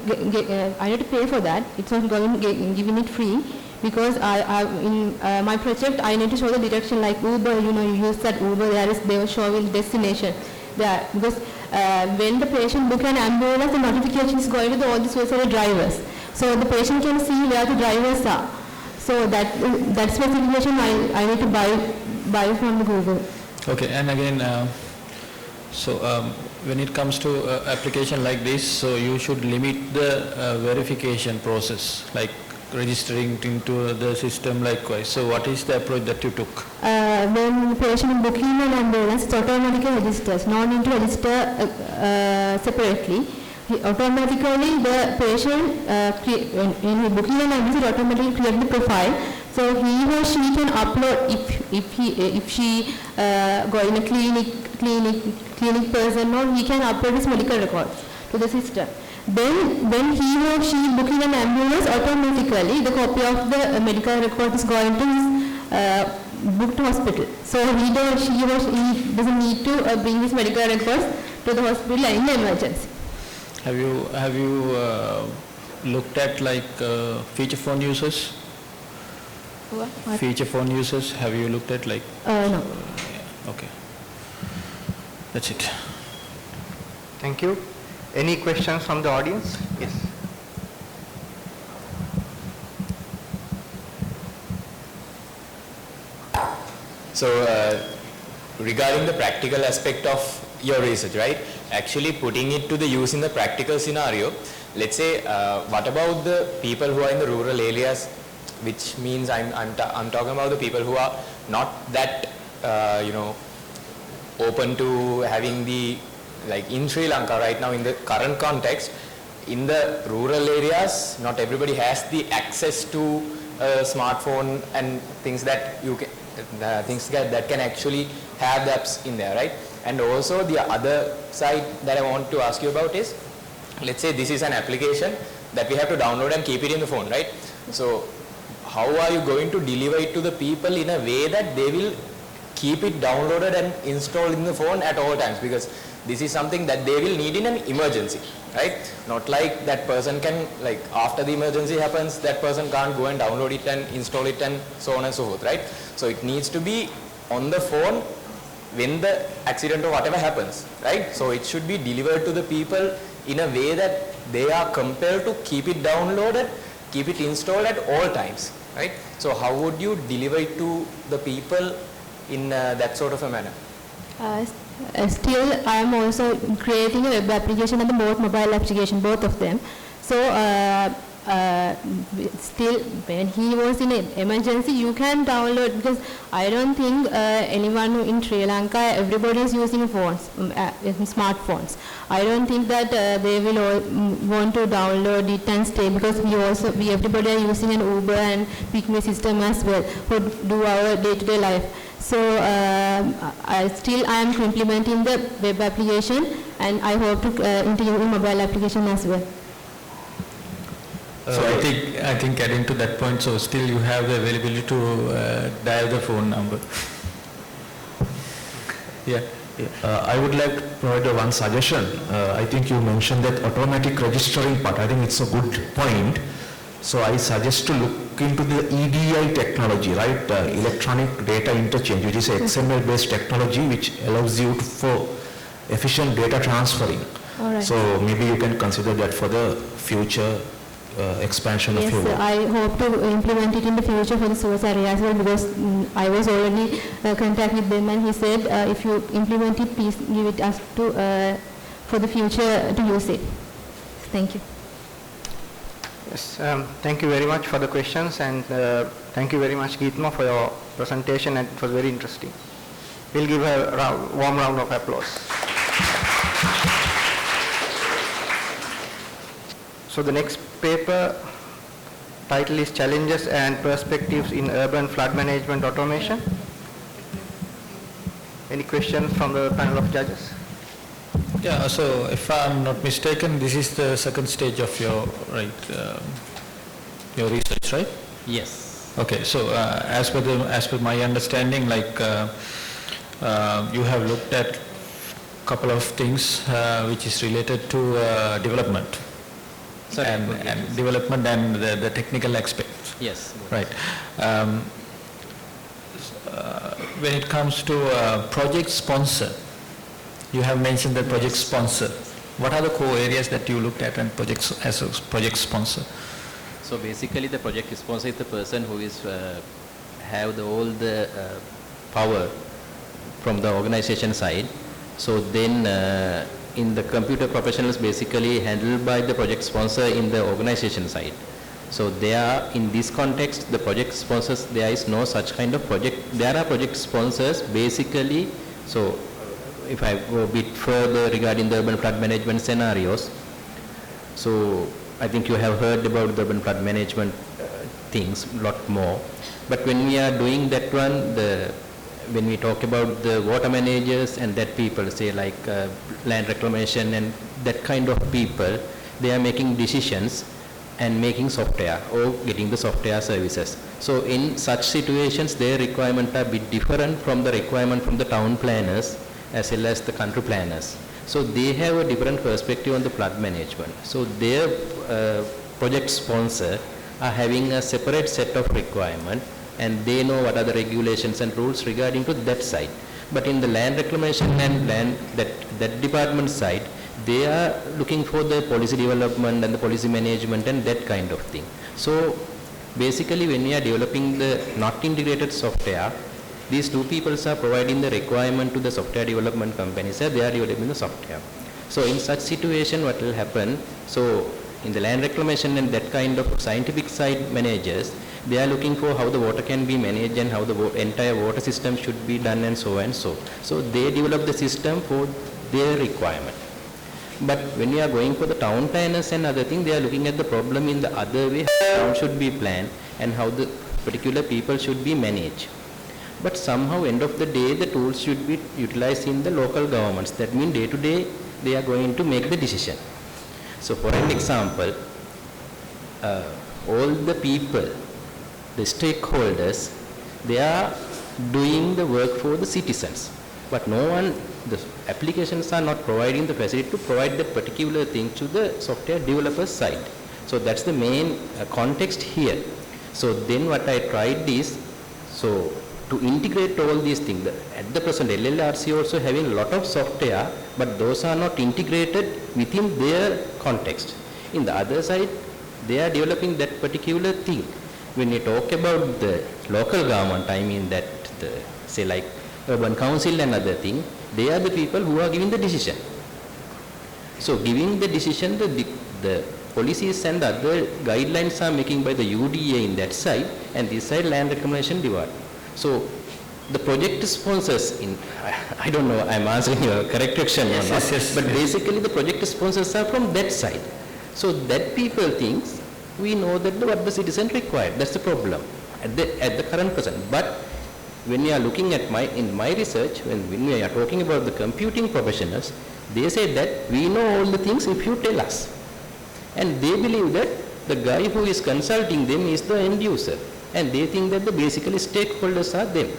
I had to pay for that. It's not going, giving it free, because in my project I need to show the direction, like Uber, you use that Uber, they will show in destination there, because when the patient book an ambulance, the notification is going to all the suicide drivers, so the patient can see where the drivers are. So that specification I need to buy from the Google. Okay, and again, when it comes to application like this, so you should limit the verification process, like registering into the system likewise. So what is the approach that you took? When the patient is booking an ambulance, it automatically registers, no need to register separately. Automatically the patient, when he booking an ambulance, it automatically creates the profile. So he or she can upload, if she go in a clinic person, or he can upload his medical records to the system. Then when he or she booking an ambulance, automatically the copy of the medical record is going to his booked hospital. So he doesn't need to bring his medical records to the hospital in emergency. Have you looked at like feature phone users? What? Feature phone users, have you looked at like? No. Okay. That's it. Thank you. Any questions from the audience? Yes. So regarding the practical aspect of your research, right? Actually putting it to the use in the practical scenario, let's say what about the people who are in the rural areas, which means I'm talking about the people who are not that open to having the, like in Sri Lanka right now in the current context, in the rural areas not everybody has the access to a smartphone and things that you can that can actually have the apps in there, right? And also the other side that I want to ask you about is, let's say this is an application that we have to download and keep it in the phone, right? So how are you going to deliver it to the people in a way that they will keep it downloaded and installed in the phone at all times? Because this is something that they will need in an emergency, right? Not like that person can, like after the emergency happens, that person can't go and download it and install it and so on and so forth, right? So it needs to be on the phone when the accident or whatever happens, right? So it should be delivered to the people in a way that they are compelled to keep it downloaded, keep it installed at all times, right? So how would you deliver it to the people in that sort of a manner? Still, I am also creating a web application and the mobile application, both of them. So still, when he was in an emergency, you can download, because I don't think anyone in Sri Lanka, everybody is using phones, smartphones. I don't think that they will all want to download it and stay, because everybody are using an Uber and Pick Me system as well for do our day-to-day life. So still I am implementing the web application, and I hope to integrate the mobile application as well. So I think adding to that point, so still you have the availability to dial the phone number. Yeah. I would like to provide one suggestion. I think you mentioned that automatic registering part. I think it's a good point. So I suggest to look into the EDI technology, right? Electronic data interchange, which is a XML-based technology which allows you for efficient data transferring. All right. So maybe you can consider that for the future expansion of your work. Yes, I hope to implement it in the future for the source area as well, because I was already in contact with them, and he said if you implement it, please give it us to for the future to use it. Thank you. Yes, thank you very much for the questions, and thank you very much, Geetma, for your presentation, and it was very interesting. We'll give a warm round of applause. So the next paper title is Challenges and Perspectives in Urban Flood Management Automation. Any questions from the panel of judges? Yeah, so if I'm not mistaken, this is the second stage of your your research, right? Yes. Okay, so as per my understanding, like you have looked at a couple of things which is related to development. Sorry, and development and the technical aspects. Yes. Right. When it comes to project sponsor, you have mentioned the project sponsor. What are the core areas that you looked at and as a project sponsor? So basically, the project sponsor is the person who is have all the power from the organization side. So then in the computer professionals basically handled by the project sponsor in the organization side. So they are, in this context, the project sponsors, there is no such kind of project. There are project sponsors basically. So if I go a bit further regarding the urban flood management scenarios, so I think you have heard about the urban flood management things a lot more. But when we are doing that one, when we talk about the water managers and that people, say like land reclamation and that kind of people, they are making decisions and making software or getting the software services. So in such situations, their requirements are a bit different from the requirement from the town planners as well as the country planners. So they have a different perspective on the flood management. So their project sponsor are having a separate set of requirements, and they know what are the regulations and rules regarding to that side. But in the land reclamation and land, that department side, they are looking for the policy development and the policy management and that kind of thing. So basically when we are developing the not integrated software, these two people are providing the requirement to the software development companies, they are developing the software. So in such situation what will happen, so in the land reclamation and that kind of scientific side managers, they are looking for how the water can be managed and how the entire water system should be done and so and so. So they develop the system for their requirement. But when we are going for the town planners and other things, they are looking at the problem in the other way, how the town should be planned and how the particular people should be managed. But somehow end of the day, the tools should be utilized in the local governments. That means day to day, they are going to make the decision. So for an example, all the people, the stakeholders, they are doing the work for the citizens. But no one, the applications are not providing the facility to provide that particular thing to the software developer side. So that's the main context here. So then what I tried is, so to integrate all these things. At the present, LLRC also having a lot of software, but those are not integrated within their context. In the other side, they are developing that particular thing. When you talk about the local government, I mean that say like urban council and other thing, they are the people who are giving the decision. So giving the decision, the policies and other guidelines are making by the UDA in that side, and this side land reclamation department. So the project sponsors I don't know, I'm answering your correct question or not, but basically the project sponsors are from that side. So that people thinks we know that what the citizen required. That's the problem at the current present. But when we are looking at in my research, when we are talking about the computing professionals, they say that we know all the things if you tell us. And they believe that the guy who is consulting them is the end user. And they think that the basically stakeholders are them.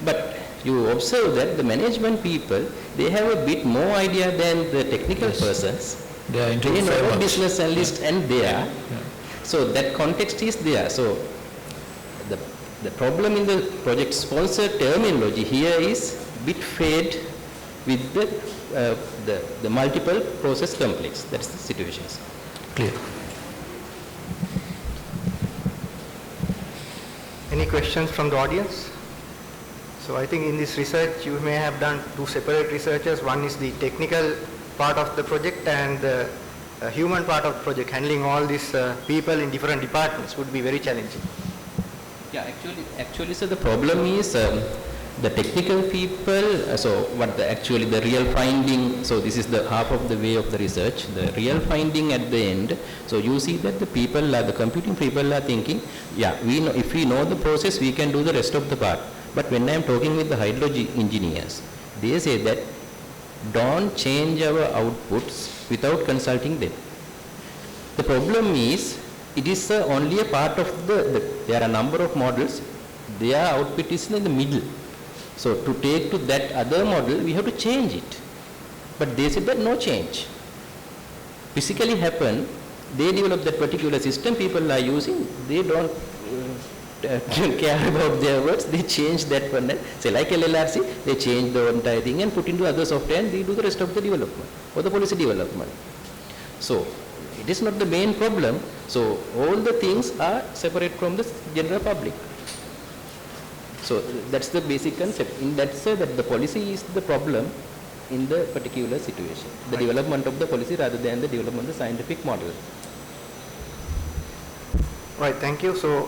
But you observe that the management people, they have a bit more idea than the technical persons. They are into They know frameworks. business analyst and they are. So that context is there. So the problem in the project sponsor terminology here is bit fade with the multiple process complex. That's the situation. Clear. Any questions from the audience? So I think in this research you may have done two separate researches. One is the technical part of the project and the human part of the project. Handling all these people in different departments would be very challenging. Yeah, actually, so the problem is the technical people. So what the real finding? So this is the half of the way of the research. The real finding at the end. So you see that the computing people are thinking, yeah, we know, if we know the process, we can do the rest of the part. But when I am talking with the hydrology engineers, they say that don't change our outputs without consulting them. The problem is, it is only a part of there are a number of models, their output is in the middle. So to take to that other model, we have to change it. But they said that no change. Physically happen, they develop that particular system, people are using, they don't care about their words, they change that one. Say like LLRC, they change the entire thing and put into other software and they do the rest of the development or the policy development. So it is not the main problem. So all the things are separate from the general public. So that's the basic concept. In that say that the policy is the problem in the particular situation. The development of the policy rather than the development of the scientific model. Right, thank you. So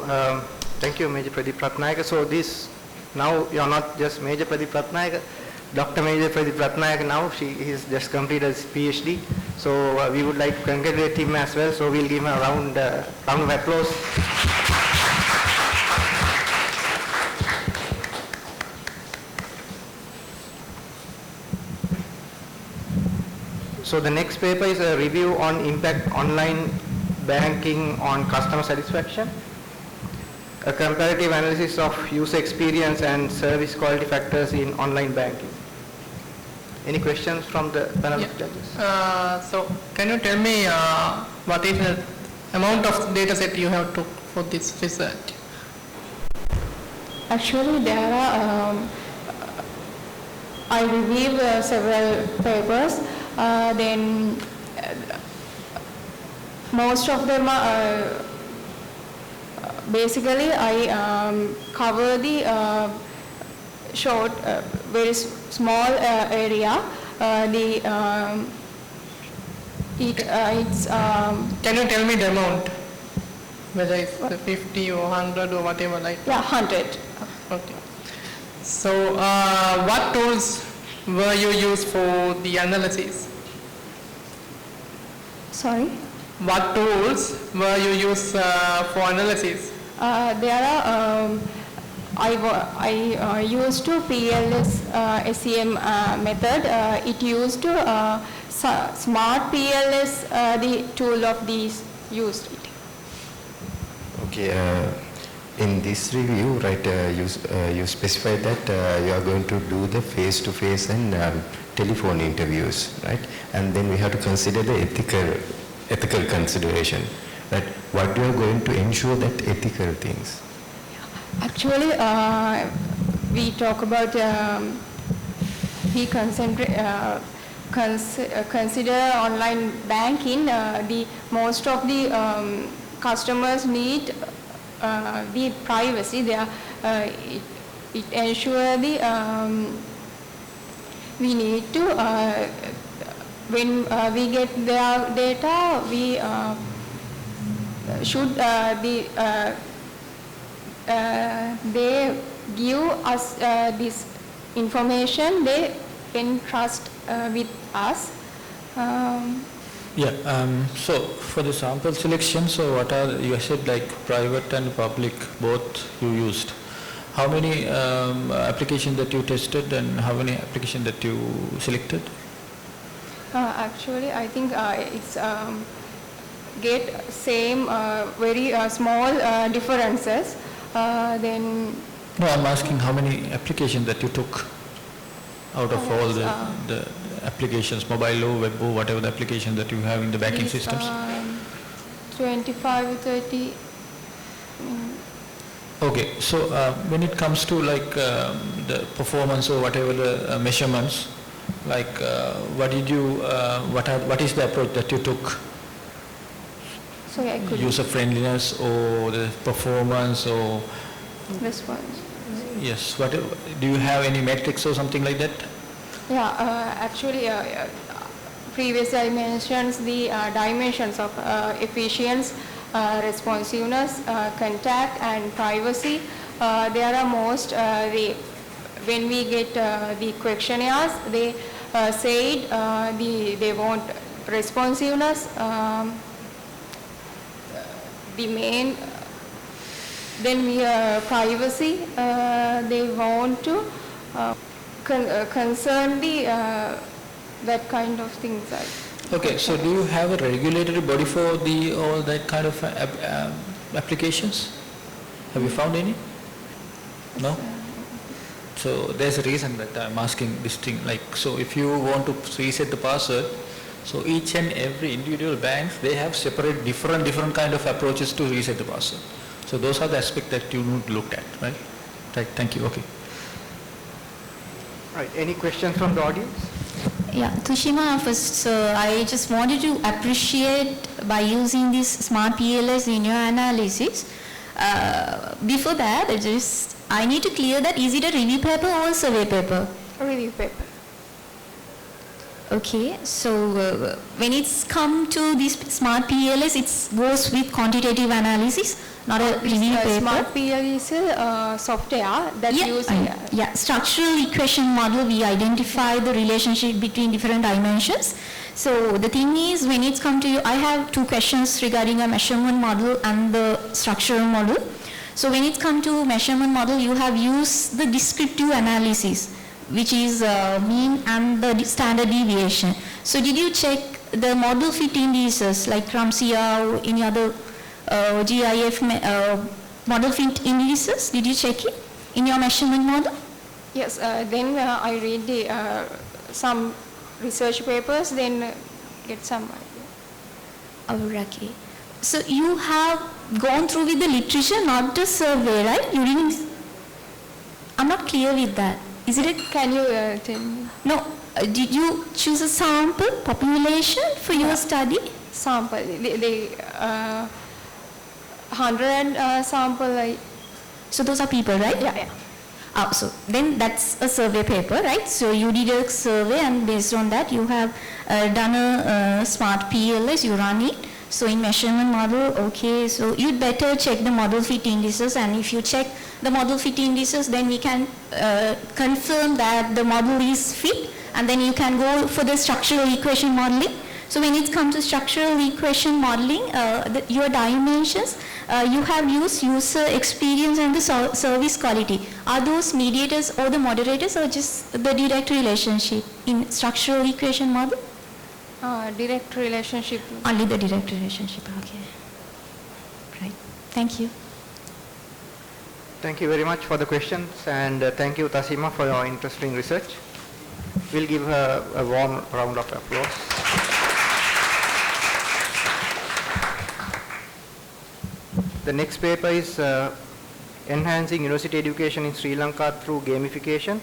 thank you, Major Pradeep Ratnayaka. So this, now you are not just Major Pradeep Ratnayaka, Dr. Major Pradeep Ratnayaka now, he has just completed his PhD. So we would like to congratulate him as well. So we'll give him a round of applause. So the next paper is a review on impact online banking on customer satisfaction, a comparative analysis of user experience and service quality factors in online banking. Any questions from the panel of judges? So can you tell me what is the amount of data set you have took for this research? Actually, there are, I reviewed several papers, then most of them are, basically I cover the short, very small area. It's. Can you tell me the amount? Whether it's 50 or 100 or whatever, like? Yeah, 100. Okay. So, what tools were you used for the analysis? Sorry? What tools were you used for analysis? There are, I used to PLS SEM method. It used to Smart PLS, the tool of these used it. Okay, in this review, right, you specified that you are going to do the face-to-face and telephone interviews, right? And then we have to consider the ethical consideration, right? What you are going to ensure that ethical things? Actually, we talk about we consider online banking. The most of the customers need the privacy. They are, it ensure the we need to when we get their data, we should they give us this information. They entrust with us. So for the sample selection, so what are, you said like private and public, both you used. How many applications that you tested and how many applications that you selected? Actually, I think it's get same very small differences. Then No, I'm asking how many applications that you took out of all the applications, mobile or web or whatever the applications that you have in the banking systems? 25, 30. Okay, so when it comes to like the performance or whatever the measurements, like what did you, what is the approach that you took? Sorry, I couldn't. User friendliness or the performance or? Response. Yes, what, do you have any metrics or something like that? Yeah, actually, previously I mentioned the dimensions of efficiency, responsiveness, contact and privacy. There are most, when we get the questionnaires, they said they want responsiveness, the main, then we privacy, they want to concern the that kind of things. Okay, so do you have a regulatory body for the all that kind of applications? Have you found any? No? So there's a reason that I'm asking this thing, like, so if you want to reset the password, so each and every individual banks, they have separate different kind of approaches to reset the password. So those are the aspects that you need to look at, right? Right, thank you, okay. Right, any questions from the audience? Yeah, Tushima, first, I just wanted to appreciate by using this smart PLS in your analysis. Before that, I need to clear that, is it a review paper or a survey paper? A review paper. Okay, so when it's come to this smart PLS, it goes with quantitative analysis, not a review paper. Smart PLS is a software that uses... Yeah, structural equation model, we identify the relationship between different dimensions. So the thing is, when it's come to you, I have two questions regarding a measurement model and the structural model. So when it's come to measurement model, you have used the descriptive analysis, which is mean and the standard deviation. So did you check the model fit indices like Ramsey or any other GIF model fit indices? Did you check it in your measurement model? Yes, then I read the, some research papers, then get some idea. Oh, okay. So you have gone through with the literature, not the survey, right? You didn't, I'm not clear with that. Is it? Can you tell me? No. Did you choose a sample population for your study? Sample. The 100 sample. So those are people, right? Yeah. So then that's a survey paper, right? So you did a survey and based on that you have done a smart PLS, you run it. So in measurement model, okay, so you'd better check the model fit indices, and if you check the model fit indices, then we can confirm that the model is fit, and then you can go for the structural equation modeling. So when it comes to structural equation modeling, your dimensions, you have used user experience and the service quality. Are those mediators or the moderators or just the direct relationship in structural equation model? Direct relationship. Only the direct relationship, okay. Right, thank you. Thank you very much for the questions, and thank you, Tasima, for your interesting research. We'll give her a warm round of applause. The next paper is Enhancing University Education in Sri Lanka through Gamification,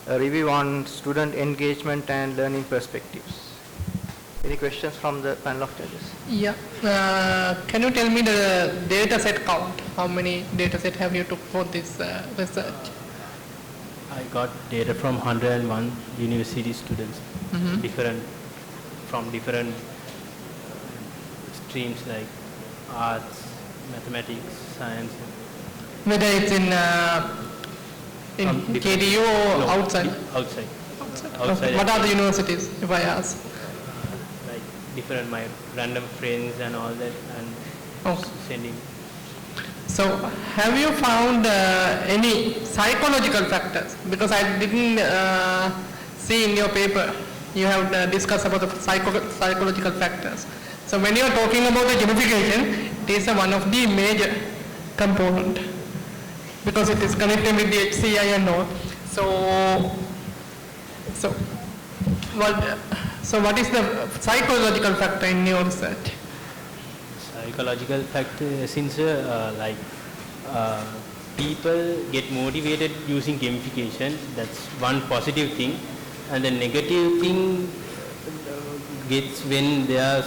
a review on student engagement and learning perspectives. Any questions from the panel of judges? Yeah. Can you tell me the data set count? How many data set have you took for this research? I got data from 101 university students, from different streams like arts, mathematics, science. Whether it's in KDU or outside? Outside. Okay. What are the universities, if I ask? Different, my random friends and all that, and sending. So have you found any psychological factors? Because I didn't see in your paper, you have discussed about the psychological factors. So when you are talking about the gamification, it is one of the major component. because it is connected with the HCI and all. So what is the psychological factor in your research? Psychological factor, since people get motivated using gamification, that's one positive thing, and the negative thing gets when there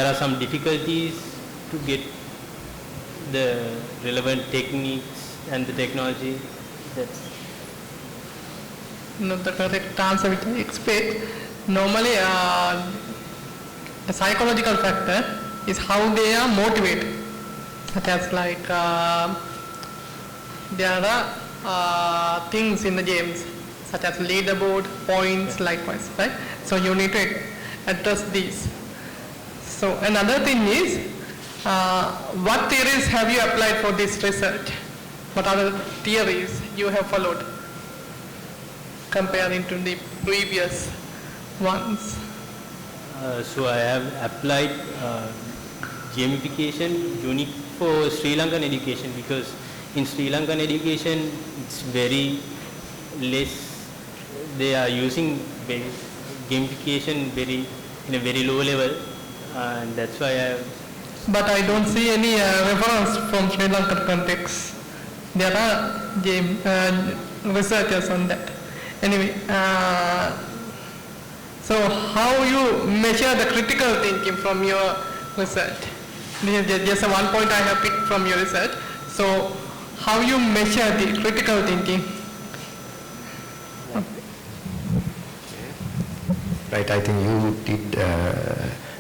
are some difficulties to get the relevant techniques and the technology. That's not the correct answer which I expect. Normally, a psychological factor is how they are motivated. Such as like there are things in the games, such as leaderboard, points, likewise, right? So you need to address these. So another thing is, what theories have you applied for this research? What other theories you have followed comparing to the previous ones? So I have applied gamification unique for Sri Lankan education, because in Sri Lankan education it's very less, they are using gamification in a very low level, and that's why I have. But I don't see any reference from Sri Lankan context. There are researchers on that. Anyway, so how you measure the critical thinking from your research? This is just one point I have picked from your research. So how you measure the critical thinking? Right, I think you did,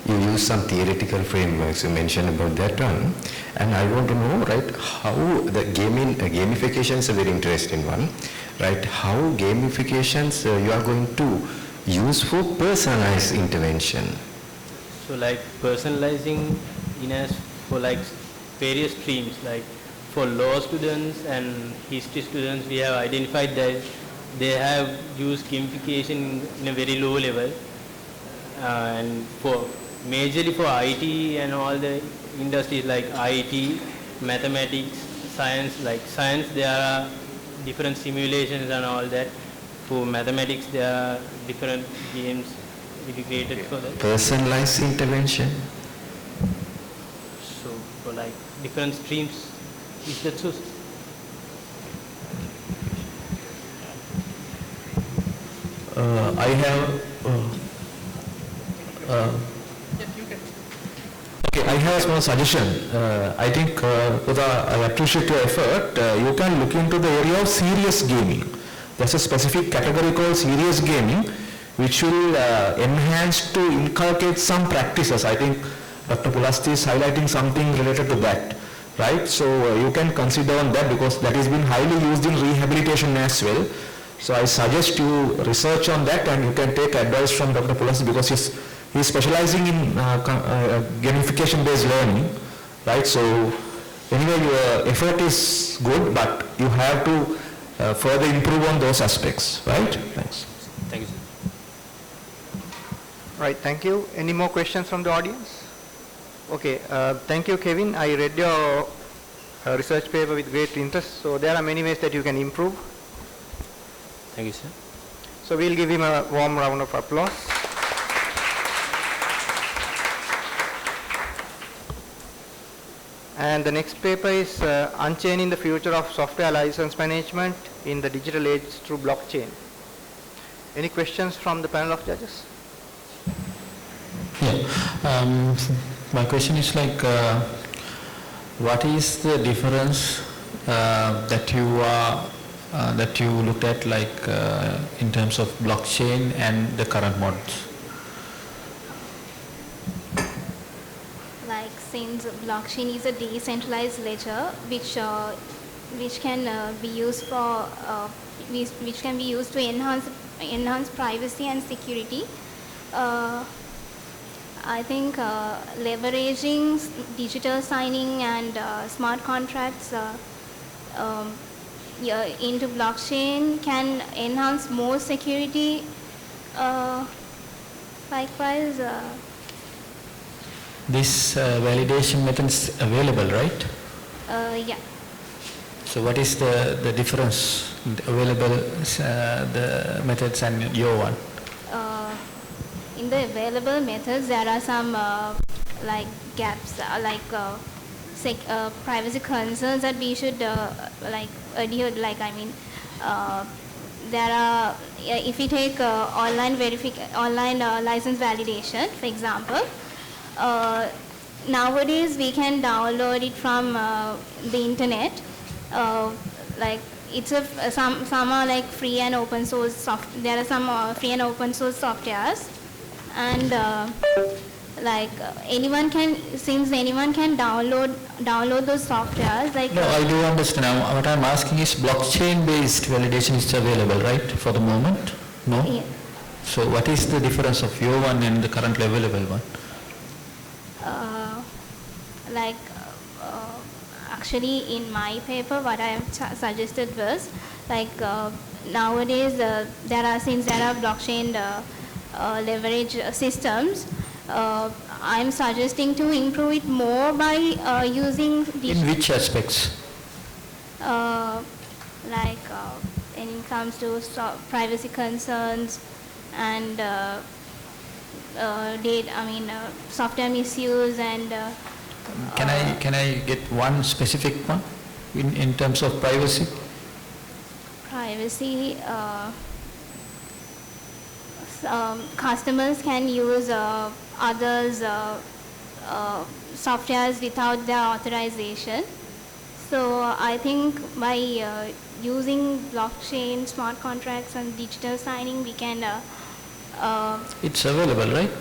you used some theoretical frameworks, you mentioned about that one. And I want to know, right, how the gamification is a very interesting one, right? How gamifications you are going to use for personalized intervention? So like personalizing for like various streams, like for law students and history students, we have identified that they have used gamification in a very low level, and majorly for IT and all the industries like IT, mathematics, science, like science there are different simulations and all that. For mathematics there are different games integrated for that. Personalized intervention? So for like different streams, is that so? I have I have a small suggestion. I think I appreciate your effort. You can look into the area of serious gaming. There's a specific category called serious gaming, which will enhance to inculcate some practices. I think Dr. Pulasti is highlighting something related to that, right? So you can consider on that, because that has been highly used in rehabilitation as well. So I suggest you research on that, and you can take advice from Dr. Pulasti, because he's specializing in gamification based learning, right? So anyway, your effort is good, but you have to further improve on those aspects, right? Thanks. Thank you, sir. Right, thank you. Any more questions from the audience? Okay, thank you, Kevin. I read your research paper with great interest. So there are many ways that you can improve. Thank you, sir. So we'll give him a warm round of applause. And the next paper is Unchaining the Future of Software License Management in the Digital Age Through Blockchain. Any questions from the panel of judges? Yeah. My question is like, what is the difference that you looked at, like in terms of blockchain and the current models? Like, since blockchain is a decentralized ledger, which can be used for which can be used to enhance privacy and security. I think leveraging digital signing and smart contracts into blockchain can enhance more security. Likewise, This validation method is available, right? yeah. So what is the difference, available the methods and your one? In the available methods, there are some like gaps, privacy concerns that we should like adhere. Like I mean, there are if we take online license validation, for example. Nowadays, we can download it from the internet. Like it's some are like free and open source there are some free and open source softwares, and anyone can download those softwares. Like no, I do understand. What I'm asking is blockchain-based validation is available, right, for the moment? No. Yeah. So what is the difference of your one and the currently available one? Actually, in my paper, what I have suggested was nowadays there are blockchain leverage systems. I'm suggesting to improve it more by using in which aspects? When it comes to privacy concerns and software misuse and. Can I get one specific one in terms of privacy? Privacy. Customers can use others' softwares without their authorization. So I think by using blockchain, smart contracts, and digital signing, we can. It's available, right?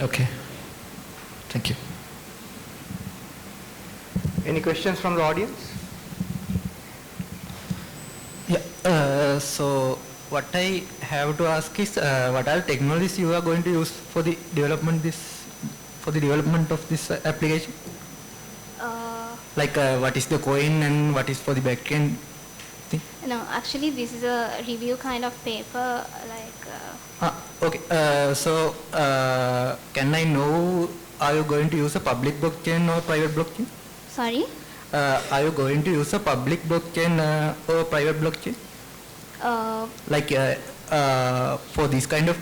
Okay. Thank you. Any questions from the audience? Yeah. So what I have to ask is, what are technologies you are going to use for the development of this application? What is the coin and what is for the backend thing? No, actually, this is a review kind of paper. Okay. Can I know, are you going to use a public blockchain or private blockchain? Sorry? Are you going to use a public blockchain or private blockchain? For these kind of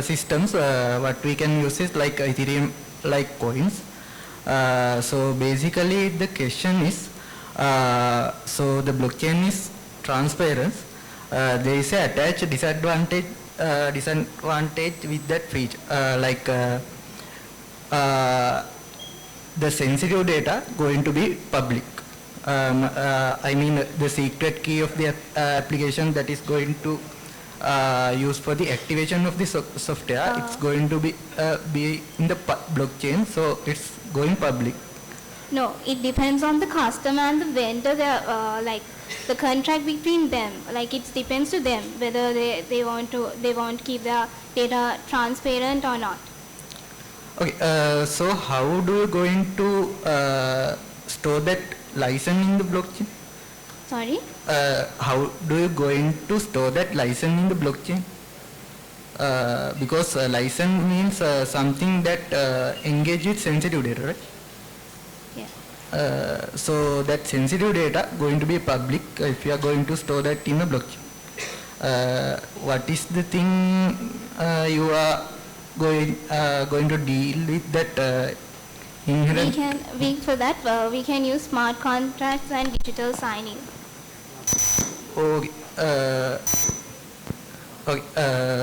systems, what we can use is like Ethereum, like coins. So basically, the question is, so the blockchain is transparent. There is a attached disadvantage with that feature, the sensitive data going to be public. I mean the secret key of the application that is going to use for the activation of the software, it's going to be in the blockchain, so it's going public. No, it depends on the customer and the vendor. The contract between them, it depends to them whether they want to keep their data transparent or not. Okay, so how do you going to store that license in the blockchain? Sorry? How do you going to store that license in the blockchain? Because license means something that engage with sensitive data, right? So that sensitive data going to be public if you are going to store that in a blockchain. What is the thing you are going to deal with that inherent? For that we can use smart contracts and digital signing. Okay.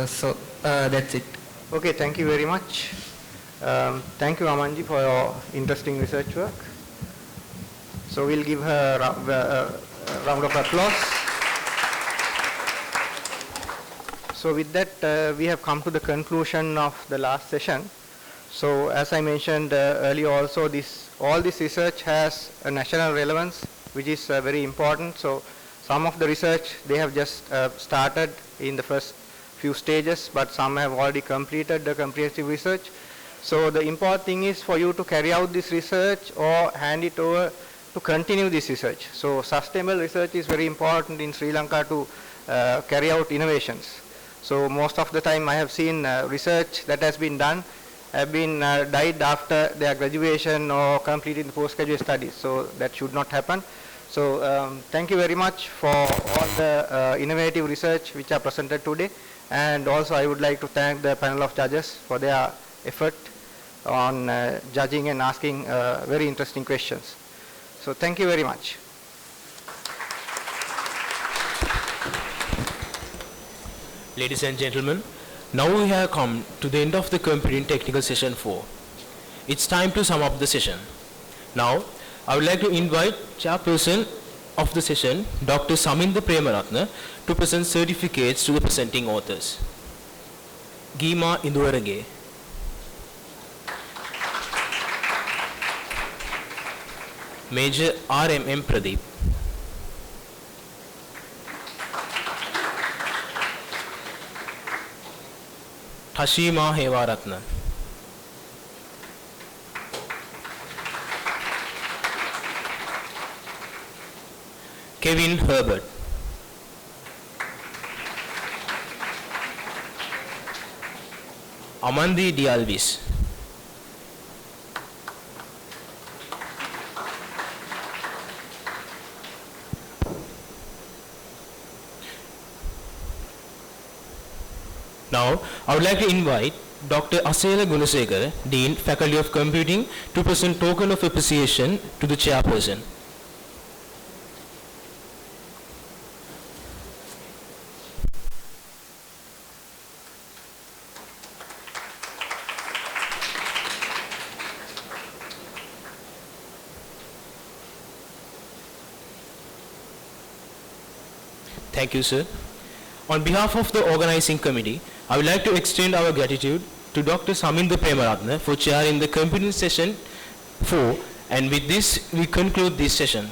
So that's it. Okay, thank you very much. Thank you, Amanji, for your interesting research work. So we'll give her a round of applause. So with that, we have come to the conclusion of the last session. So as I mentioned earlier also, all this research has a national relevance, which is very important. So some of the research, they have just started in the first few stages, but some have already completed the comprehensive research. So the important thing is for you to carry out this research or hand it over to continue this research. So sustainable research is very important in Sri Lanka to carry out innovations. So most of the time I have seen research that has been done have been died after their graduation or completing the postgraduate studies. So that should not happen. So thank you very much for all the innovative research which are presented today. And also I would like to thank the panel of judges for their effort on judging and asking very interesting questions. So thank you very much. Ladies and gentlemen, now we have come to the end of the Computing Technical Session 4. It's time to sum up the session. Now, I would like to invite Chairperson of the session, Dr. Saminda Premaratne, to present certificates to the presenting authors. Gima Induruwage. Major RMM Pradeep. Hashima Hevaratna. Kevin Herbert. Amandi Dialvis. Now, I would like to invite Dr. Asela Wijesekera, Dean, Faculty of Computing, to present token of appreciation to the Chairperson. Thank you, sir. On behalf of the organizing committee, I would like to extend our gratitude to Dr. Saminda Premaratne for chairing the Computing Session 4, and with this we conclude this session.